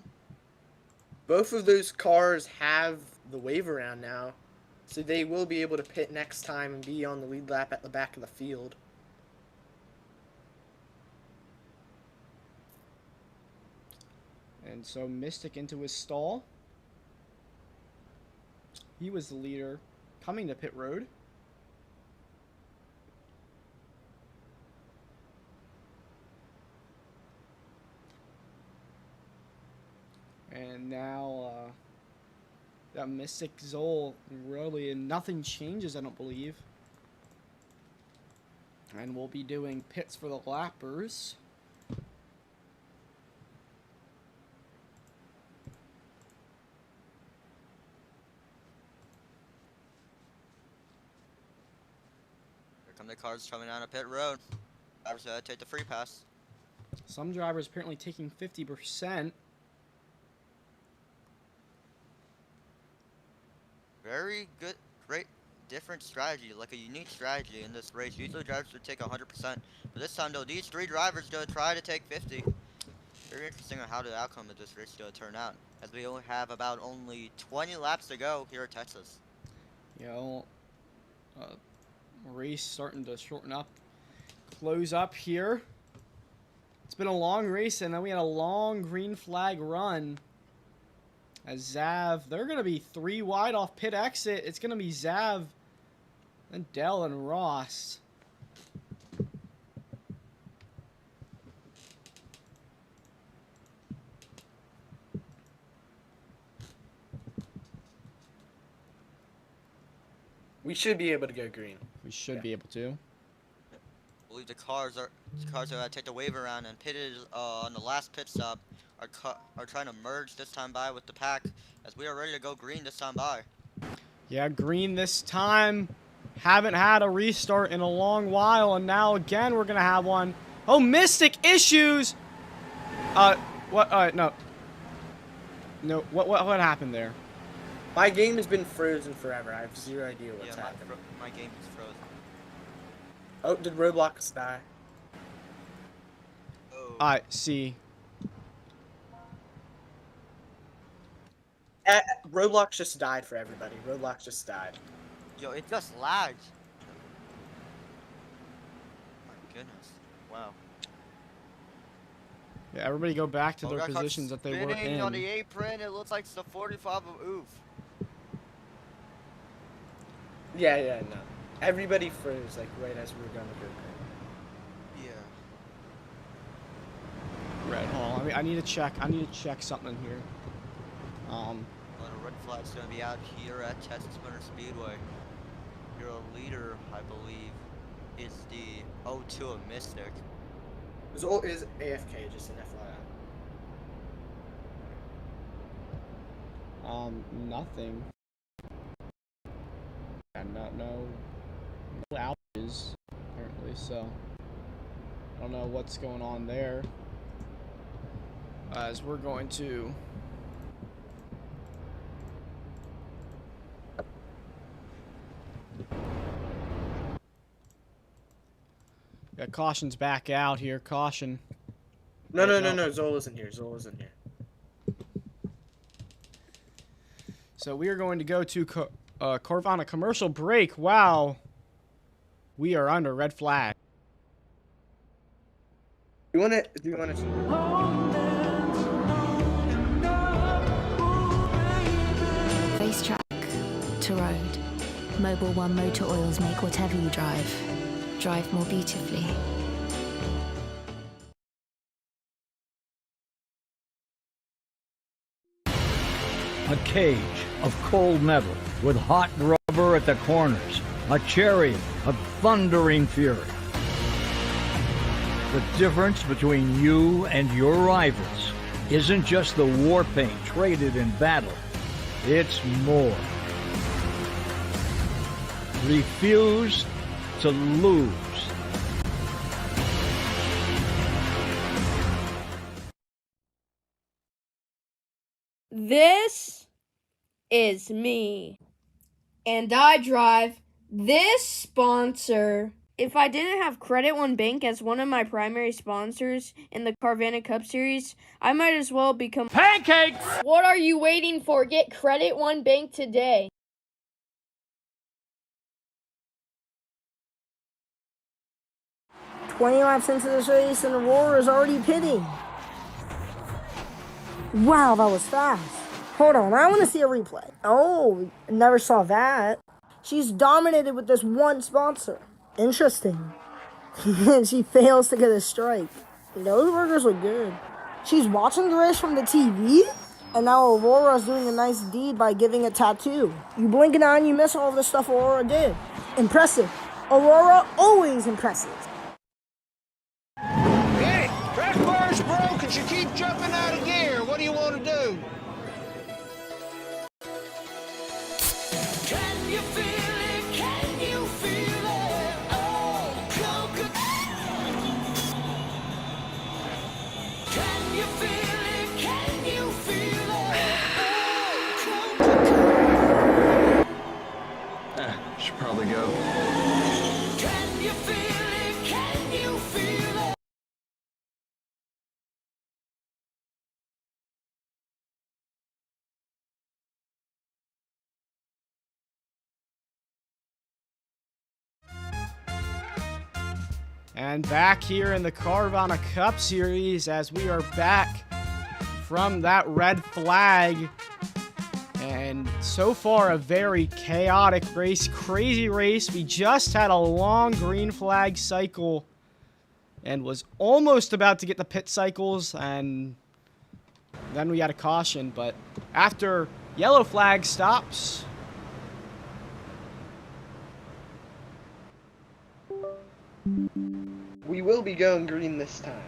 Both of those cars have the wave around now, so they will be able to pit next time and be on the lead lap at the back of the field. And so Mystic into his stall. He was the leader coming to pit road. And now that Mystic Zol really nothing changes, I don't believe. And we'll be doing pits for the lappers. Here come the cars coming down a pit road. Drivers gotta take the free pass. Some drivers apparently taking 50%. Very good, great, different strategy, like a unique strategy in this race. Usually drivers would take 100%, but this time though, these three drivers gonna try to take 50. Very interesting on how the outcome of this race is gonna turn out, as we only have about only 20 laps to go here at Texas. You know, race starting to shorten up, close up here. It's been a long race, and then we had a long green flag run. As Zav, they're going to be 3 wide off pit exit. It's going to be Zav, then Dell and Ross. We should be able to go green. We should be able to. I believe the cars are gonna take the wave around, and pitted on the last pit stop are trying to merge this time by with the pack, as we are ready to go green this time by. Yeah, green this time. Haven't had a restart in a long while, and now again we're going to have one. Oh, Mystic issues! What? No. No, what happened there? My game has been frozen forever. I have zero idea what's Yeah, happening. my game is frozen. Oh, did Roblox die? I see. Roblox just died for everybody. Roblox just died. Yo, it just lagged. My goodness. Wow. Yeah, everybody go back to Oh, their got caught positions that they were spinning on the in. apron. It looks like it's the 45 of oof. Yeah, no. Everybody froze like right as we were going to go green. Yeah. Red Hall. I mean, I need to check something here. Well, the red flag's gonna be out here at Texas Motor Speedway. Your leader, I believe, is the O2 of Mystic. Zol is AFK, just an FYI. Nothing. And no outages, apparently, so I don't know what's going on there. As we're going to got caution's back out here. Caution. No, Zol isn't here. Zol isn't here. So we are going to go to Carvana commercial break. Wow. We are under red flag. Do you want to? Racetrack to road. Mobile One Motor Oils make whatever you drive more beautifully. A cage of cold metal with hot rubber at the corners. A chariot of thundering fury. The difference between you and your rivals isn't just the war paint traded in battle. It's more. Refuse to lose. This is me. And I drive this sponsor. If I didn't have Credit One Bank as one of my primary sponsors in the Carvana Cup Series, I might as well become pancakes! What are you waiting for? Get Credit One Bank today. Laps into this race and Aurora is already pitting. Wow, that was fast. Hold on, I want to see a replay. Oh, never saw that. She's dominated with this one sponsor. Interesting. She fails to get a strike. Those burgers look good. She's watching the race from the TV, and now Aurora's doing a nice deed by giving a tattoo. You blink an eye and you miss all the stuff Aurora did. Impressive. Aurora always impressive. Hey, track bar's broke and you keep jumping out of gear. What do you want to do? Can you feel it? Can you feel it? Oh, can you feel it? Can you feel it? Should probably go. Can you feel it? Can you feel it? And back here in the Carvana Cup Series as we are back from that red flag. And so far a very chaotic race, crazy race. We just had a long green flag cycle and was almost about to get the pit cycles, and then we had a caution. But after yellow flag stops, we will be going green this time.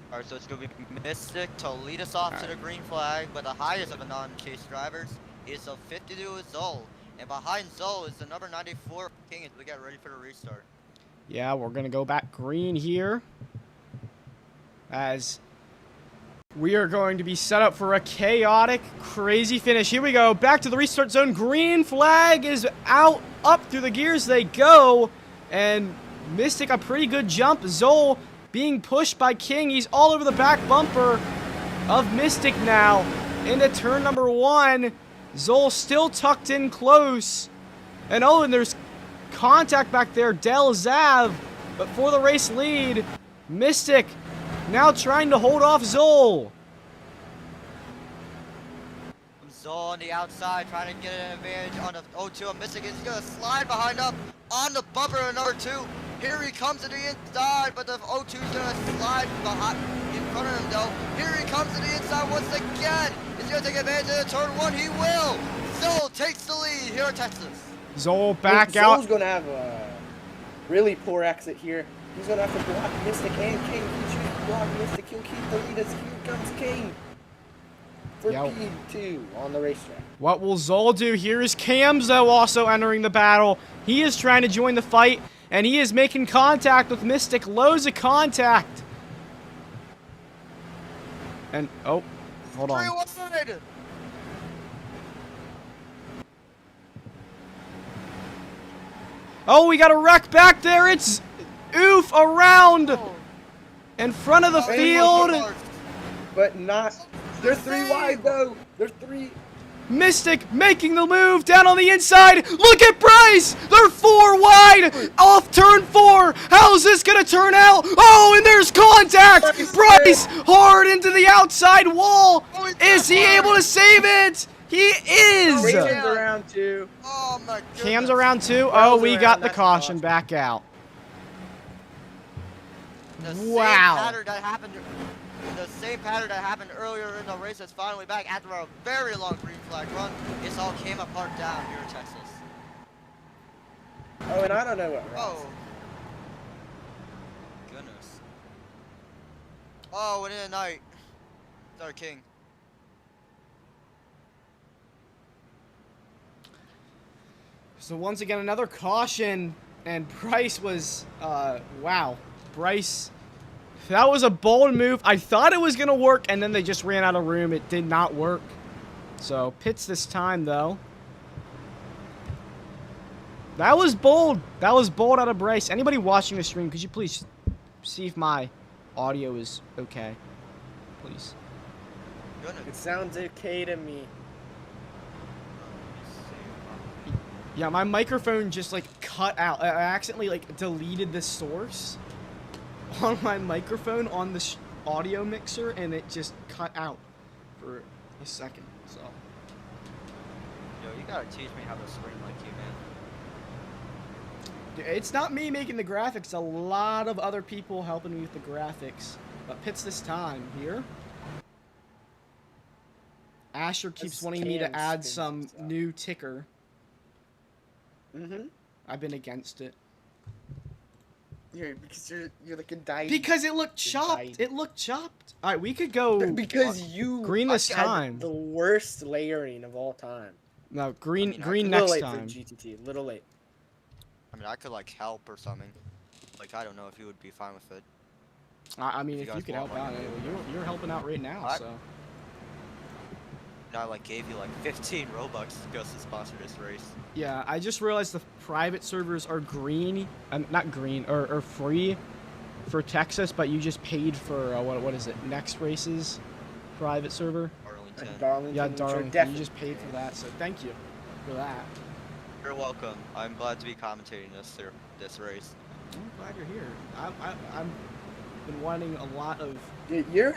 Alright, so it's going to be Mystic to lead us off to the green flag, but the highest of the non-chase drivers is a 52 Zol. And behind Zol is the number 94 King as we get ready for the restart. yeah, we're going to go back green here as we are going to be set up for a chaotic, crazy finish. Here we go. Back to the restart zone. Green flag is out. Up through the gears they go. And Mystic, a pretty good jump. Zol being pushed by King. He's all over the back bumper of Mystic now. Into turn number 1. Zol still tucked in close. And oh, and there's contact back there. Del Zav. But for the race lead, Mystic now trying to hold off Zol. Zol on the outside trying to get an advantage on the 0-2 of Mystic. He's going to slide behind up on the bumper of number 2. Here he comes to the inside, but the 0-2 is going to slide behind, in front of him though. Here he comes to the inside once again. He's going to take advantage of the turn 1. He will. Zol takes the lead here at Texas. Zol back out. Zol's going to have a really poor exit here. He's gonna have to block Mystic and King. He chooses to block Mystic. He'll keep the lead as here comes King for P2 on the racetrack. What will Zol do? Here is Camzo also entering the battle. He is trying to join the fight, and he is making contact with Mystic. Loads of contact. And, oh, hold on. Oh, we got a wreck back there. It's Oof around in front of the field. But not. They're 3 wide, though. They're 3. Mystic making the move down on the inside. Look at Bryce. They're 4 wide off turn 4. How's this going to turn out? Oh, and there's contact. Bryce hard into the outside wall. Is he able to save it? He is. Cam's around 2. Oh my goodness. Cam's around 2. Oh, we got the caution back out. Wow. The same pattern that happened earlier in the race is finally back after a very long green flag run. This all came apart down here in Texas. Oh, and I don't know what. Oh. Goodness. Oh, and in the night. It's our King. So once again, another caution, and Bryce was, wow. Bryce, that was a bold move. I thought it was going to work, and then they just ran out of room. It did not work. So, pits this time, though. That was bold. That was bold out of Bryce. Anybody watching the stream, could you please see if my audio is okay? Please. It sounds okay to me. Yeah, my microphone just, like, cut out. I accidentally, like, deleted the source on my microphone on the audio mixer, and it just cut out for a second, so. Yo, you gotta teach me how to stream like you, man. It's not me making the graphics. A lot of other people helping me with the graphics. But pits this time here. Asher keeps wanting me to add some new ticker. I've been against it. Yeah, because you're like a dice. Because it looked chopped. It looked chopped. All right, we could go. Because you green this time. The worst layering of all time. No, green. I mean, green little next late time. for GTT. Little late. I mean, I could like help or something. Like, I don't know if you would be fine with it. I mean, if you guys could want help out, you're helping out right now. So. I like gave you like 15 Robux just to sponsor this race. Yeah, I just realized the private servers are green, not green, or free for Texas, but you just paid for, what is it, Next Races private server? Darlington. Yeah, Darlington. You just paid for that, so thank you for that. You're welcome. I'm glad to be commentating this race. I'm glad you're here. I've been wanting a lot of... You're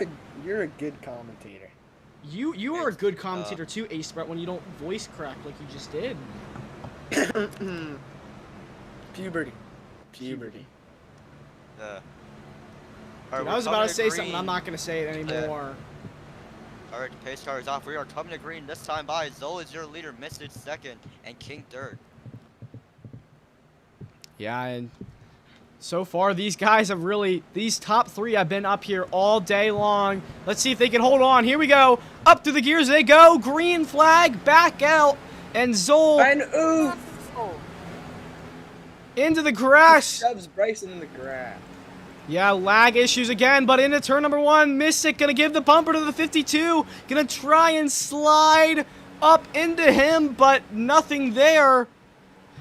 a good commentator. You are a good commentator too, Ace Brett, when you don't voice crack like you just did. Puberty. Yeah. Dude, I was about to say something, I'm not going to say it anymore. Alright, the pace car is off. We are coming to green this time by. Zoe is your leader, Mystic second, and King third. Yeah, and so far these guys have really, these top 3 have been up here all day long. Let's see if they can hold on. Here we go. Up through the gears they go. Green flag, back out. And Zol. And oof. Into the grass. Shoves Bryson in the grass. Yeah, lag issues again, but into turn number 1, Mystic gonna give the bumper to the 52. Gonna try and slide up into him, but nothing there.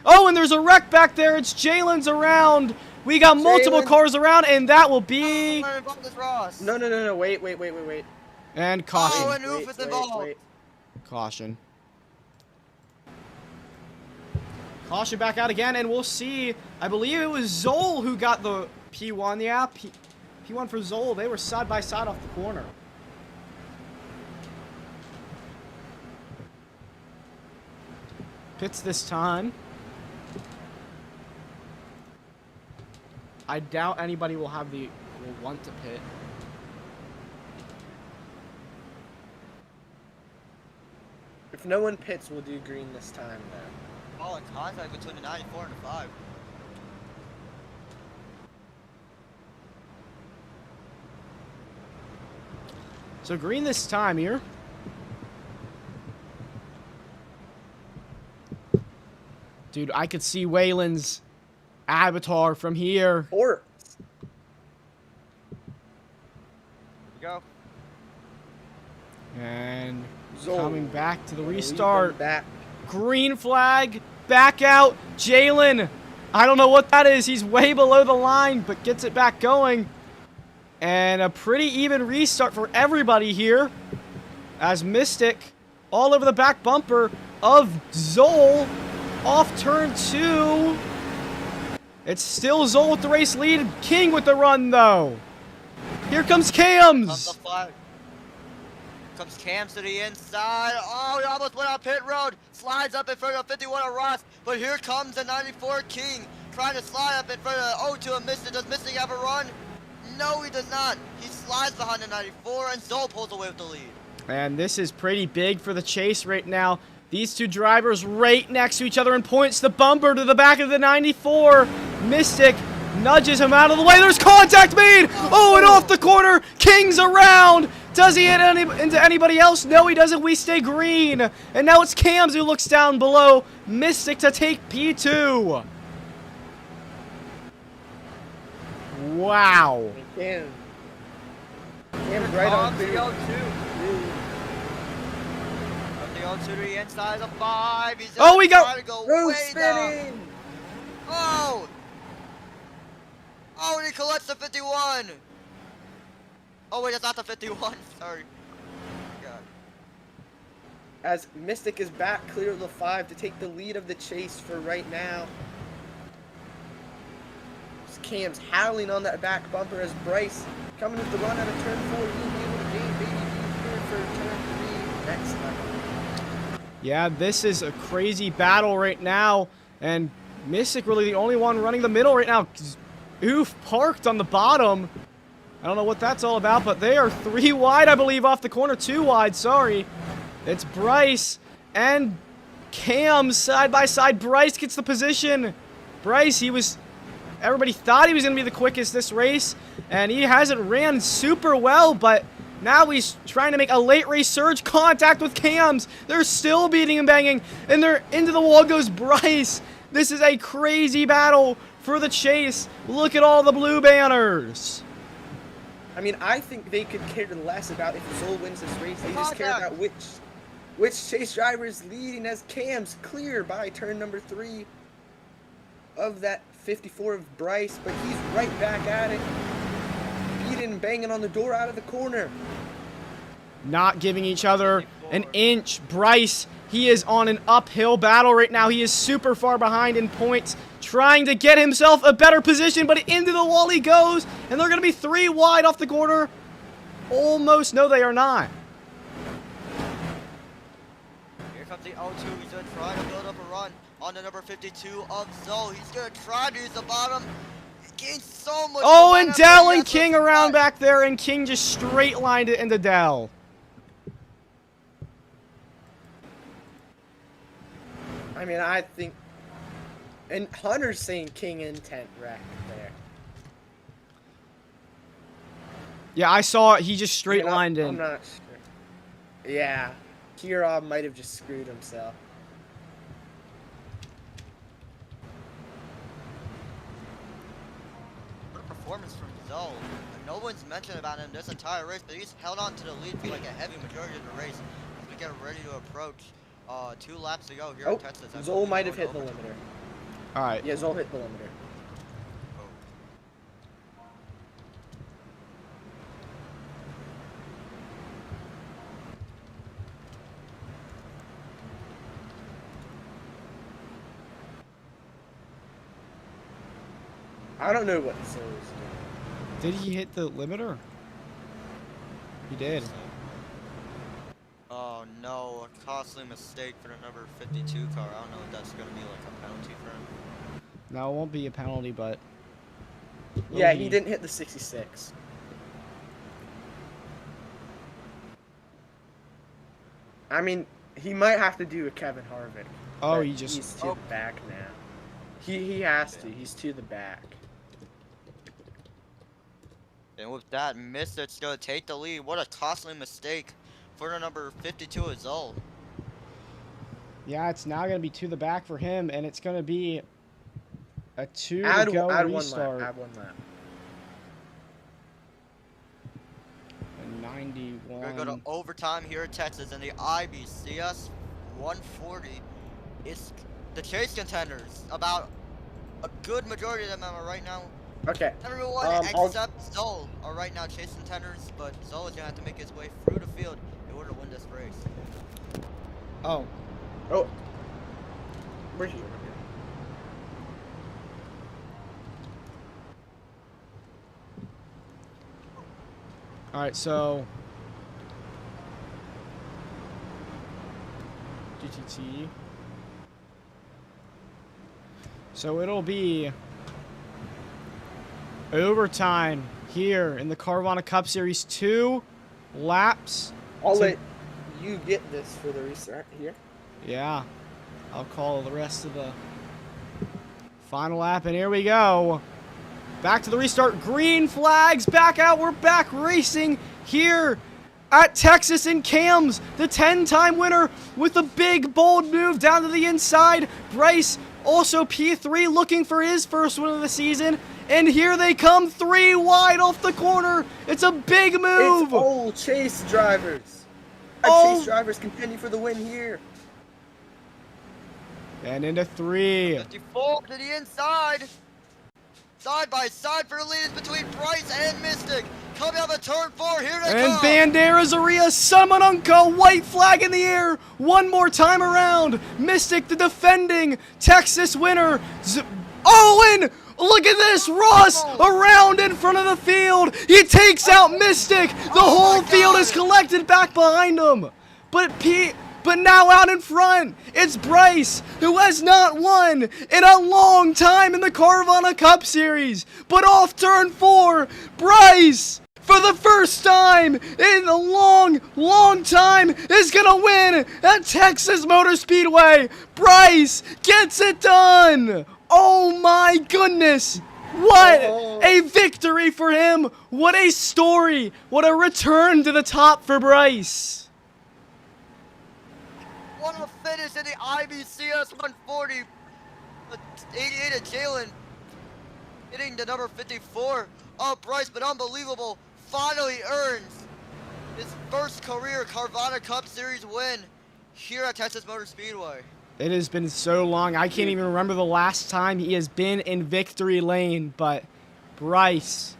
Oh, and there's a wreck back there. It's Jalen's around. We got multiple cars around, and that will be... No, wait. And caution. Oh, and Oof is involved. Caution. Caution back out again, and we'll see. I believe it was Zol who got the P1. Yeah, P1 for Zol. They were side by side off the corner. Pits this time. I doubt anybody will want to pit. If no one pits, we'll do green this time, though. All in contact between the 94 and the 5. So green this time here. Dude, I could see Waylon's avatar from here. Or Go. And Zol. coming back to the Gonna lead them restart. back. Green flag. Back out. Jalen. I don't know what that is. He's way below the line, but gets it back going. And a pretty even restart for everybody here. As Mystic, all over the back bumper of Zol, off turn 2. It's still Zol with the race lead. King with the run, though. Here comes Cams. Comes the flag. Comes Cams to the inside. Oh, he almost went on pit road. Slides up in front of 51 of Ross. But here comes the 94 King. Trying to slide up in front of 02 of Mystic. Does Mystic have a run? No, he does not. He slides behind the 94, and Zol pulls away with the lead. And this is pretty big for the chase right now. These two drivers right next to each other and points the bumper to the back of the 94. Mystic nudges him out of the way. There's contact made. Oh, and off the corner. King's around. Does he hit into anybody else? No, he doesn't. We stay green. And now it's Cams who looks down below Mystic to take P2. Wow. Cam's right on the two. 02. From the 02 to the inside of the 5. He's Oh, we trying to go. way down. Oh! Oh, and he collects the 51. Oh, wait, that's not the 51. Sorry. God. As Mystic is back clear of the 5 to take the lead of the chase for right now. Cam's howling on that back bumper as Bryce coming with the run out of turn 4. He'll be able to gain baby here for turn 3 next time. Yeah, this is a crazy battle right now. And Mystic really the only one running the middle right now. Oof, parked on the bottom. I don't know what that's all about, but they are 3 wide, I believe, off the corner. 2 wide, sorry. It's Bryce and Cam side by side. Bryce gets the position. Bryce, everybody thought he was going to be the quickest this race, and he hasn't ran super well, but now he's trying to make a late race surge. Contact with Cams. They're still beating and banging, and they're into the wall goes Bryce. This is a crazy battle for the chase. Look at all the blue banners. I mean, I think they could care less about if Zol wins this race. They just care about which chase driver is leading as Cam's clear by turn number 3 of that 54 of Bryce, but he's right back at it. Beating and banging on the door out of the corner. Not giving each other an inch. Bryce, he is on an uphill battle right now. He is super far behind in points, trying to get himself a better position, but into the wall he goes, and they're going to be 3 wide off the corner. Almost. No, they are not. Here comes the 02. He's going to try to build up a run on the number 52 of Zol. He's going to try to use the bottom. He gains so much. Oh, and Dell and King around back there, and King just straight lined it into Dell. I mean, I think, and Hunter's saying King intent wreck there. Yeah, I saw it. He just straight lined in. I'm not sure. Yeah, Kirov might have just screwed himself. What a performance from Zol. No one's mentioned about him this entire race, but he's held on to the lead for like a heavy majority of the race as we get ready to approach 2 laps to go here in Texas. Zol might have hit the limiter. All right. Yeah, Zol hit the limiter. I don't know what Zol is doing. Did he hit the limiter? He did. Oh no, a costly mistake for the number 52 car. I don't know if that's going to be like a penalty for him. No, it won't be a penalty, but... Yeah, he didn't hit the 66. I mean, he might have to do a Kevin Harvick. Oh, he's to the back now. He has to. He's to the back. And with that, Mystic's gonna take the lead. What a costly mistake for the number 52 of Zol. Yeah, it's now going to be to the back for him, and it's going to be a Add 2-to-go add restart. 1 lap. Add 1 lap. A 91. We're gonna go to overtime here in Texas, and the IBCS 140 is the chase contenders. About a good majority of them are right now. Okay. Everyone except Zol are right now chase contenders, but Zol is gonna have to make his way through the field in order to win this race. Oh. Oh. Where's he? All right, so GTT. So it'll be overtime here in the Carvana Cup Series. 2 laps. I'll let you get this for the restart here. Yeah. I'll call the rest of the final lap, and here we go. Back to the restart. Green flags back out. We're back racing here at Texas in Cams. The 10-time winner with a big, bold move down to the inside. Bryce also P3 looking for his first win of the season. And here they come, 3 wide off the corner. It's a big move. It's all chase drivers. Chase drivers contending for the win here. And into 3. 54 to the inside. Side by side for the lead is between Bryce and Mystic. Coming out of turn 4, here they And come. Banderas Aria, Samanunka, white flag in the air. One more time around. Mystic, the defending Texas winner. Owen, look at this. Ross around in front of the field. He takes out Mystic. The whole field is collected back behind him. But now out in front, it's Bryce, who has not won in a long time in the Carvana Cup Series. But off turn 4, Bryce, for the first time in a long, long time, is going to win at Texas Motor Speedway. Bryce gets it done. Oh my goodness. What a victory for him. What a story. What a return to the top for Bryce. What a finish in the IBCS 140. 88 of Jalen hitting the number 54 of Bryce, but unbelievable. Finally earns his first career Carvana Cup Series win here at Texas Motor Speedway. It has been so long. I can't even remember the last time he has been in victory lane, but Bryce,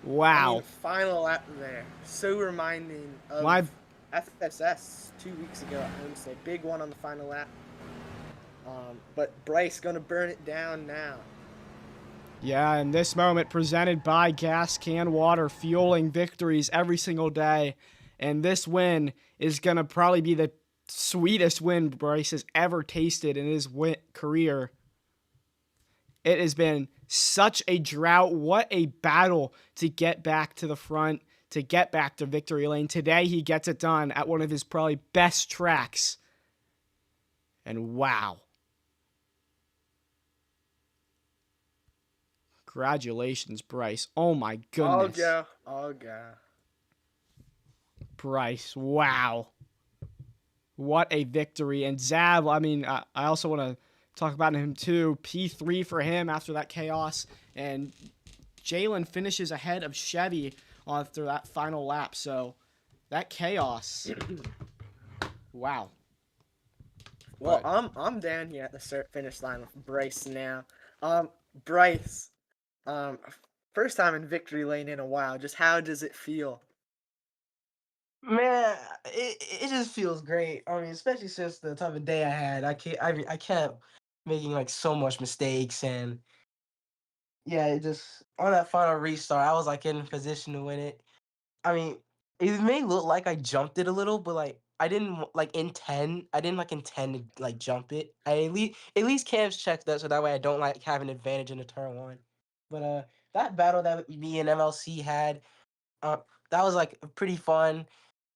wow. I mean, final lap there. So reminding of FSS 2 weeks ago at Homestead. Big one on the final lap. But Bryce going to burn it down now. Yeah, and this moment presented by Gas Can Water, fueling victories every single day. And this win is going to probably be the sweetest win Bryce has ever tasted in his career. It has been such a drought. What a battle to get back to the front, to get back to victory lane. Today he gets it done at one of his probably best tracks. And wow. Congratulations, Bryce. Oh my goodness. I'll go. Bryce, wow. What a victory. And Zav, I mean, I also want to talk about him too. P3 for him after that chaos. And Jalen finishes ahead of Chevy after that final lap. So that chaos. Wow. Well, I'm down here at the finish line with Bryce now. Bryce, first time in victory lane in a while. Just how does it feel? Man, it just feels great. I mean, especially since the type of day I had. I kept making like so much mistakes, and yeah, it just on that final restart, I was like in position to win it. I mean, it may look like I jumped it a little, but like I didn't like intend. I didn't like intend to like jump it. At least Cam's checked that so that way I don't like have an advantage in the turn 1. But that battle that me and MLC had, that was like pretty fun.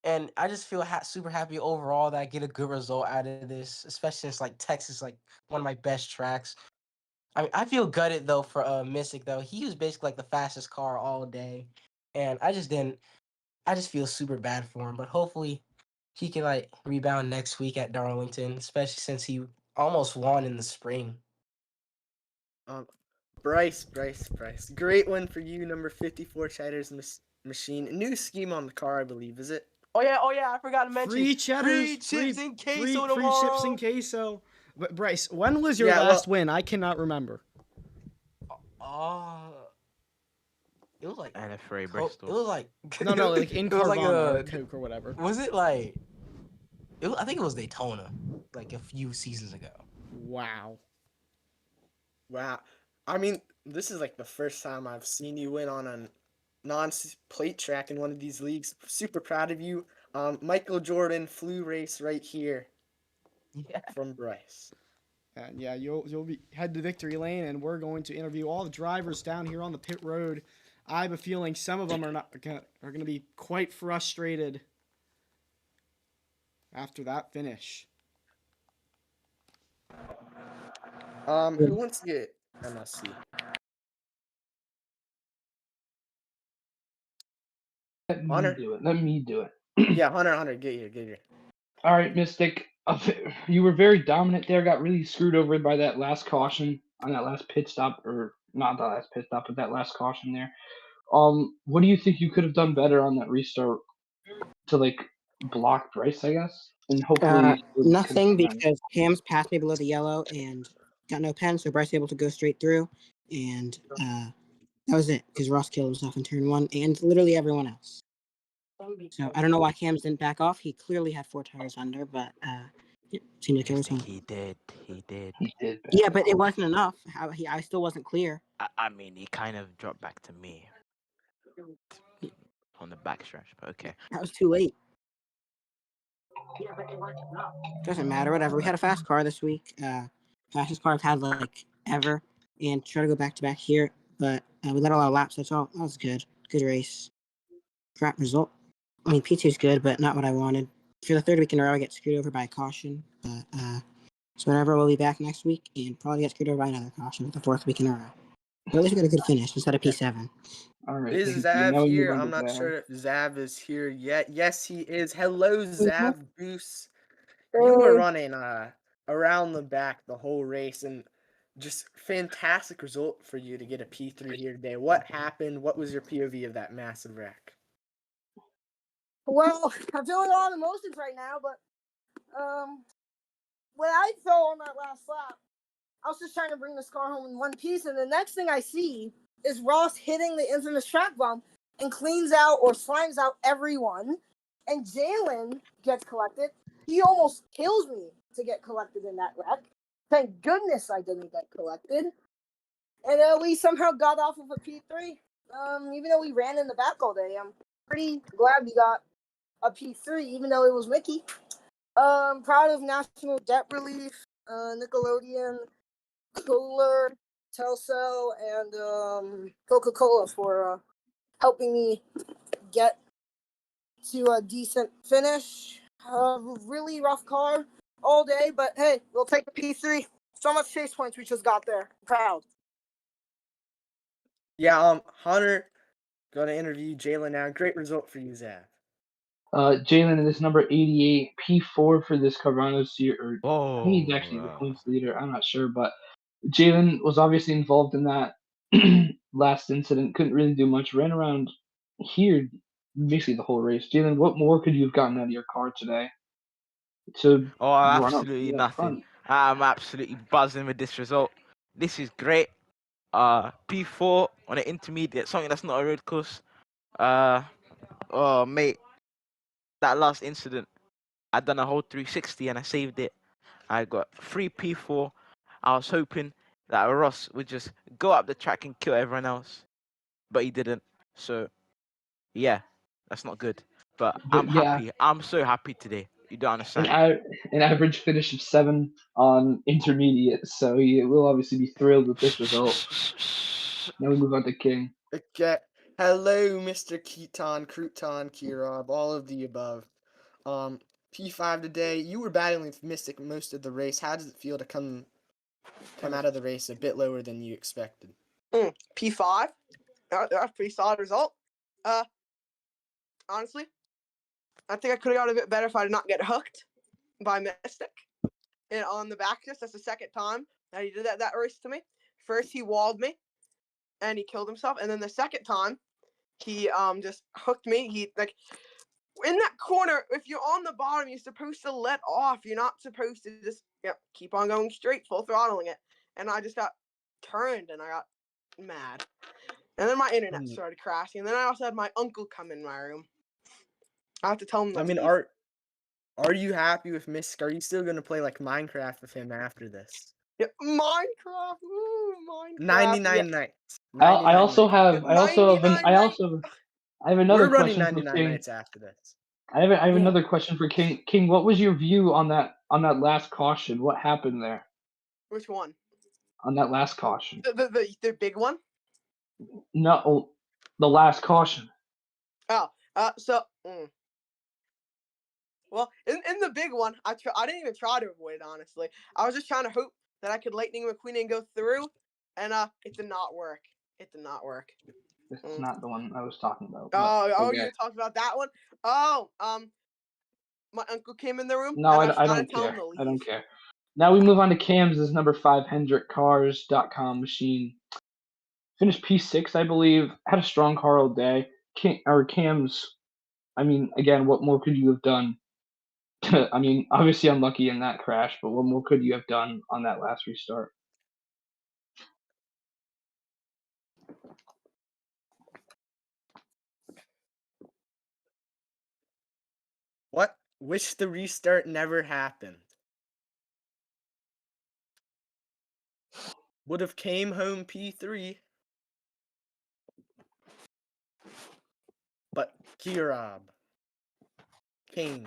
And I just feel super happy overall that I get a good result out of this, especially since like Texas is like one of my best tracks. I mean, I feel gutted though for Mystic though. He was basically like the fastest car all day, and I just didn't. I just feel super bad for him. But hopefully, he can like rebound next week at Darlington, especially since he almost won in the spring. Um, Bryce. Great one for you, number 54 Cheddar's machine. New scheme on the car, I believe, is it? Oh yeah, I forgot to mention Free cheddars, free chips and queso free chips tomorrow. and queso. But Bryce, when was your Yeah, last well, win? I cannot remember. Uh, it was like NFRA It Bristol. was like No, like in it was like Carvana or Coke or whatever. was it like I think it was Daytona, like a few seasons ago. Wow. I mean, this is like the first time I've seen you win on a non-plate track in one of these leagues. Super proud of you. Michael Jordan flu race right here. Yeah. From Bryce. And yeah, you'll be head to victory lane, and we're going to interview all the drivers down here on the pit road. I have a feeling some of them are going to be quite frustrated after that finish. Who wants to get MSC? Let me do it. Yeah, Hunter, get here. All right, Mystic. You were very dominant there. Got really screwed over by that last caution on that last pit stop, or not the last pit stop, but that last caution there. What do you think you could have done better on that restart to like block Bryce, I guess, and hopefully Nothing, because Ham's passed me below the yellow and got no pen, so Bryce was able to go straight through, and that was it. Because Ross killed himself in turn 1, and literally everyone else. So I don't know why Cams didn't back off. He clearly had 4 tires under, but seemed to kill his team. He did. Yeah, but it wasn't enough. I still wasn't clear. I mean, he kind of dropped back to me on the backstretch, but okay. That was too late. Doesn't matter. Whatever. We had a fast car this week. Fastest car I've had like ever, and try to go back to back here, but we led a lot of laps. That's all. That was good. Good race. Crap result. I mean, P2 is good, but not what I wanted. For the 3rd week in a row, I get screwed over by a caution. But so whatever, we'll be back next week and probably get screwed over by another caution for the 4th week in a row. But at least we got a good finish instead of P7. All right. Is Zav here? I'm not sure if Zav is here yet. Yes, he is. Hello, Zav Goose. You were running around the back the whole race, and just fantastic result for you to get a P3 here today. What happened? What was your POV of that massive wreck? Well, I'm feeling a lot of emotions right now, but when I fell on that last lap, I was just trying to bring this car home in one piece, and the next thing I see is Ross hitting the infamous track bump and cleans out or slimes out everyone, and Jalen gets collected. He almost kills me to get collected in that wreck. Thank goodness I didn't get collected. And we somehow got off of a P3. Even though we ran in the back all day, I'm pretty glad we got a P3, even though it was Mickey. Proud of National Debt Relief, Nickelodeon, Cooler, Telcel, and Coca-Cola for helping me get to a decent finish. Really rough car all day, but hey, we'll take a P3. So much chase points we just got there. Proud. Yeah, Hunter, gonna interview Jalen now. Great result for you, Zav. Jalen is number 88, P4 for this Carvana series. I think he's actually the points leader. I'm not sure, but Jalen was obviously involved in that last incident. Couldn't really do much. Ran around here basically the whole race. Jalen, what more could you have gotten out of your car today to run up Absolutely that nothing. front? I'm absolutely buzzing with this result. This is great. P4 on an intermediate, something that's not a road course. Oh mate, that last incident, I done a whole 360 and I saved it. I got 3 P4. I was hoping that Ross would just go up the track and kill everyone else, but he didn't. So yeah, that's not good. But I'm yeah, happy. I'm so happy today. You don't understand. an average finish of 7 on intermediate, so he will obviously be thrilled with this result. Now we move on to King. Okay. Hello, Mr. Keaton, Crouton, Kirov, all of the above. P5 today. You were battling with Mystic most of the race. How does it feel to come come out of the race a bit lower than you expected. P5. That's a pretty solid result. Honestly, I think I could have got a bit better if I did not get hooked by Mystic. And on the back just that's the second time that he did that race to me. First he walled me and he killed himself, and then the second time he just hooked me. He like in that corner, if you're on the bottom, you're supposed to let off. You're not supposed to just keep on going straight, full throttling it. And I just got turned and I got mad. And then my internet started crashing. And then I also had my uncle come in my room. I have to tell him. I mean, are you happy with Mystic? Are you still gonna play like Minecraft with him after this? Yeah, Minecraft. Ooh, Minecraft. 99 nights. I also have another We're running question for 99 King. nights after this. I have another question for King. King, what was your view on that last caution? What happened there Which one? on that last caution? The big one? No, the last caution. Well, in the big one, I didn't even try to avoid it, honestly. I was just trying to hope that I could Lightning McQueen and go through, and it did not work. It did not work. It's not the one I was talking about. Oh, okay. you were talking about that one? Oh, my uncle came in the room. No, and I don't care. I don't care. Now we move on to Cam's number 5 HendrickCars.com machine. Finished P6, I believe. Had a strong car all day. Cam's. I mean, again, what more could you have done? I mean, obviously unlucky in that crash, but what more could you have done on that last restart? What? Wish the restart never happened. Would have came home P3. But Kirab, King,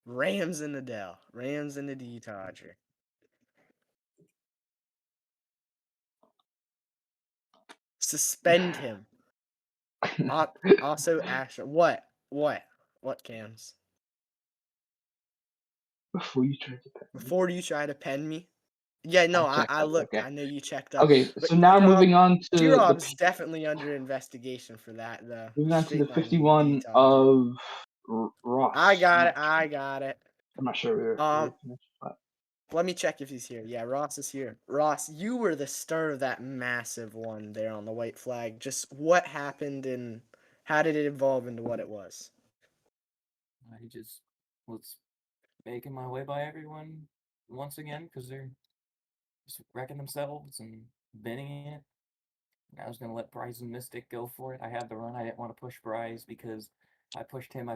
Rams and Adele, Rams and the D-Dodger. Suspend him. Also, Asher. What, Cams? Before you try to pen me. Before you try to pen me? Yeah, no, I looked. Okay. I know you checked up. Okay, so now moving on to Kirab's definitely under investigation for that. Moving on to the 51 of Ross. I got it. I'm not sure. Let me check if he's here. Yeah, Ross is here. Ross, you were the star of that massive one there on the white flag. Just what happened and how did it evolve into what it was? I just was making my way by everyone once again because they're just wrecking themselves and binning it. I was gonna let Bryce and Mystic go for it. I had the run. I didn't want to push Bryce because I pushed him.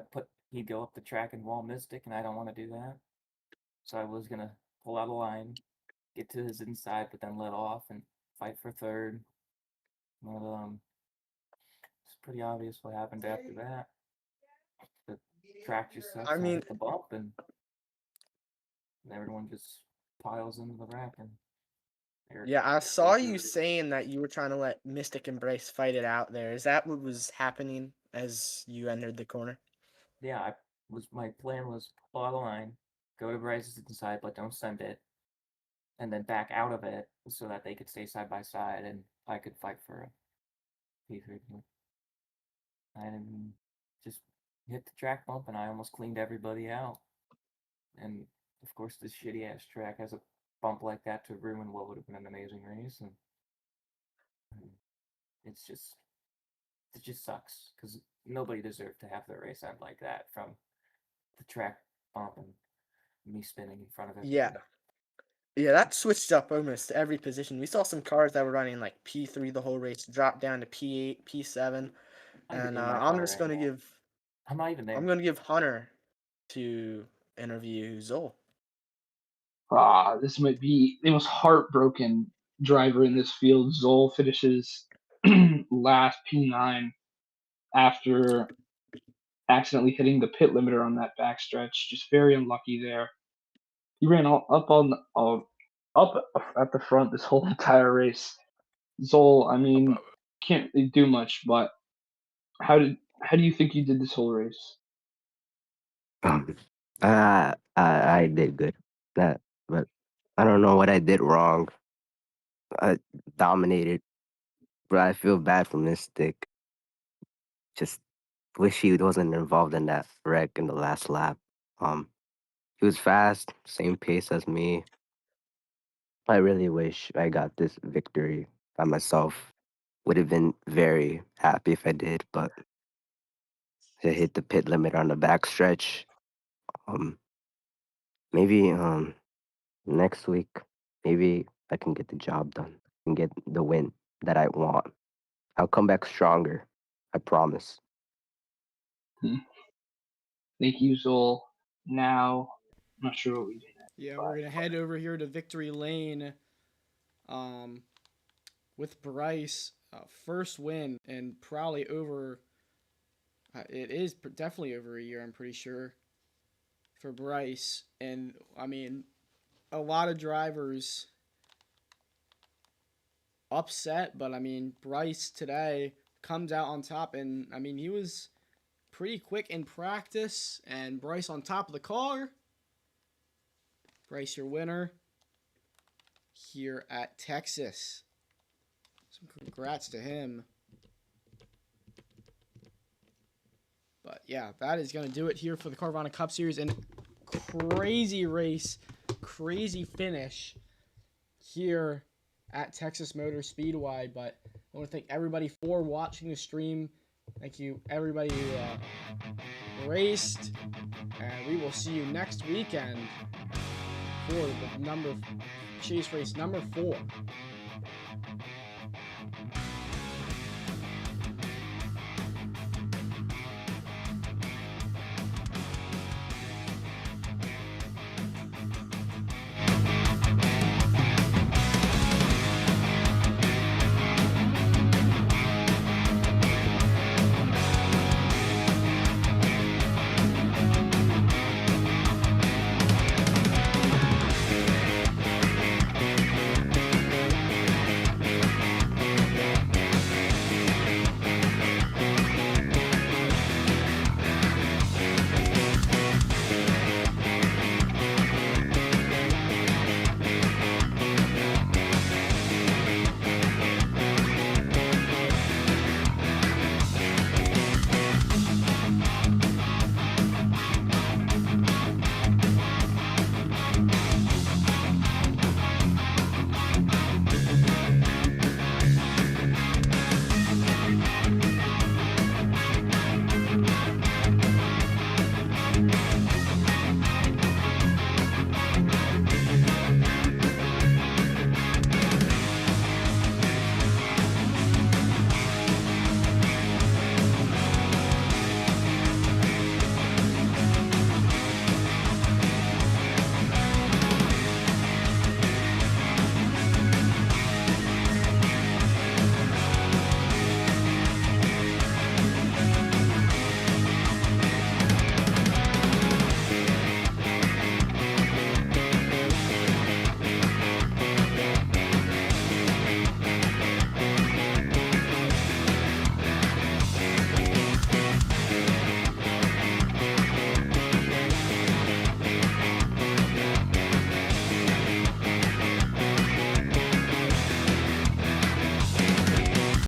He'd go up the track and wall Mystic, and I don't want to do that. So I was gonna pull out a line, get to his inside, but then let off and fight for third. But it's pretty obvious what happened after that. The track just sucks. I hit the bump, and everyone just piles into the rack. And yeah, I saw you saying that you were trying to let Mystic and Bryce fight it out there. Is that what was happening as you entered the corner? Yeah, my plan was pull out a line, go to Bryce's inside, but don't send it, and then back out of it so that they could stay side by side and I could fight for a P3. And just hit the track bump, and I almost cleaned everybody out. And of course, this shitty ass track has a bump like that to ruin what would have been an amazing race, and it just sucks because nobody deserved to have their race end like that from the track bump and me spinning in front of it. Yeah, that switched up almost every position. We saw some cars that were running like P3 the whole race, drop down to P8, P7, and I'm just gonna give. I'm not even there. I'm gonna give Hunter to interview Zol. This might be the most heartbroken driver in this field. Zol finishes last P9 after accidentally hitting the pit limiter on that backstretch. Just very unlucky there. He ran up at the front this whole entire race. Zol, I mean, can't really do much, but how do you think you did this whole race? I did good. But I don't know what I did wrong. I dominated, but I feel bad for Mystic. Just wish he wasn't involved in that wreck in the last lap. Um, he was fast, same pace as me. I really wish I got this victory by myself. Would have been very happy if I did, but I hit the pit limit on the backstretch. Um, maybe next week, maybe I can get the job done and get the win that I want. I'll come back stronger. I promise. Thank you, Zol. Now, I'm not sure what we do next. Yeah, we're gonna head over here to Victory Lane, with Bryce. First win and probably over. It is definitely over a year. I'm pretty sure. For Bryce, and I mean, a lot of drivers upset, but I mean, Bryce today comes out on top, and I mean, he was pretty quick in practice, and Bryce on top of the car. Bryce, your winner here at Texas. Some congrats to him. But yeah, that is going to do it here for the Carvana Cup Series. And crazy race, crazy finish here at Texas Motor Speedway. But I want to thank everybody for watching the stream. Thank you, everybody who raced. And we will see you next weekend for the chase race number 4.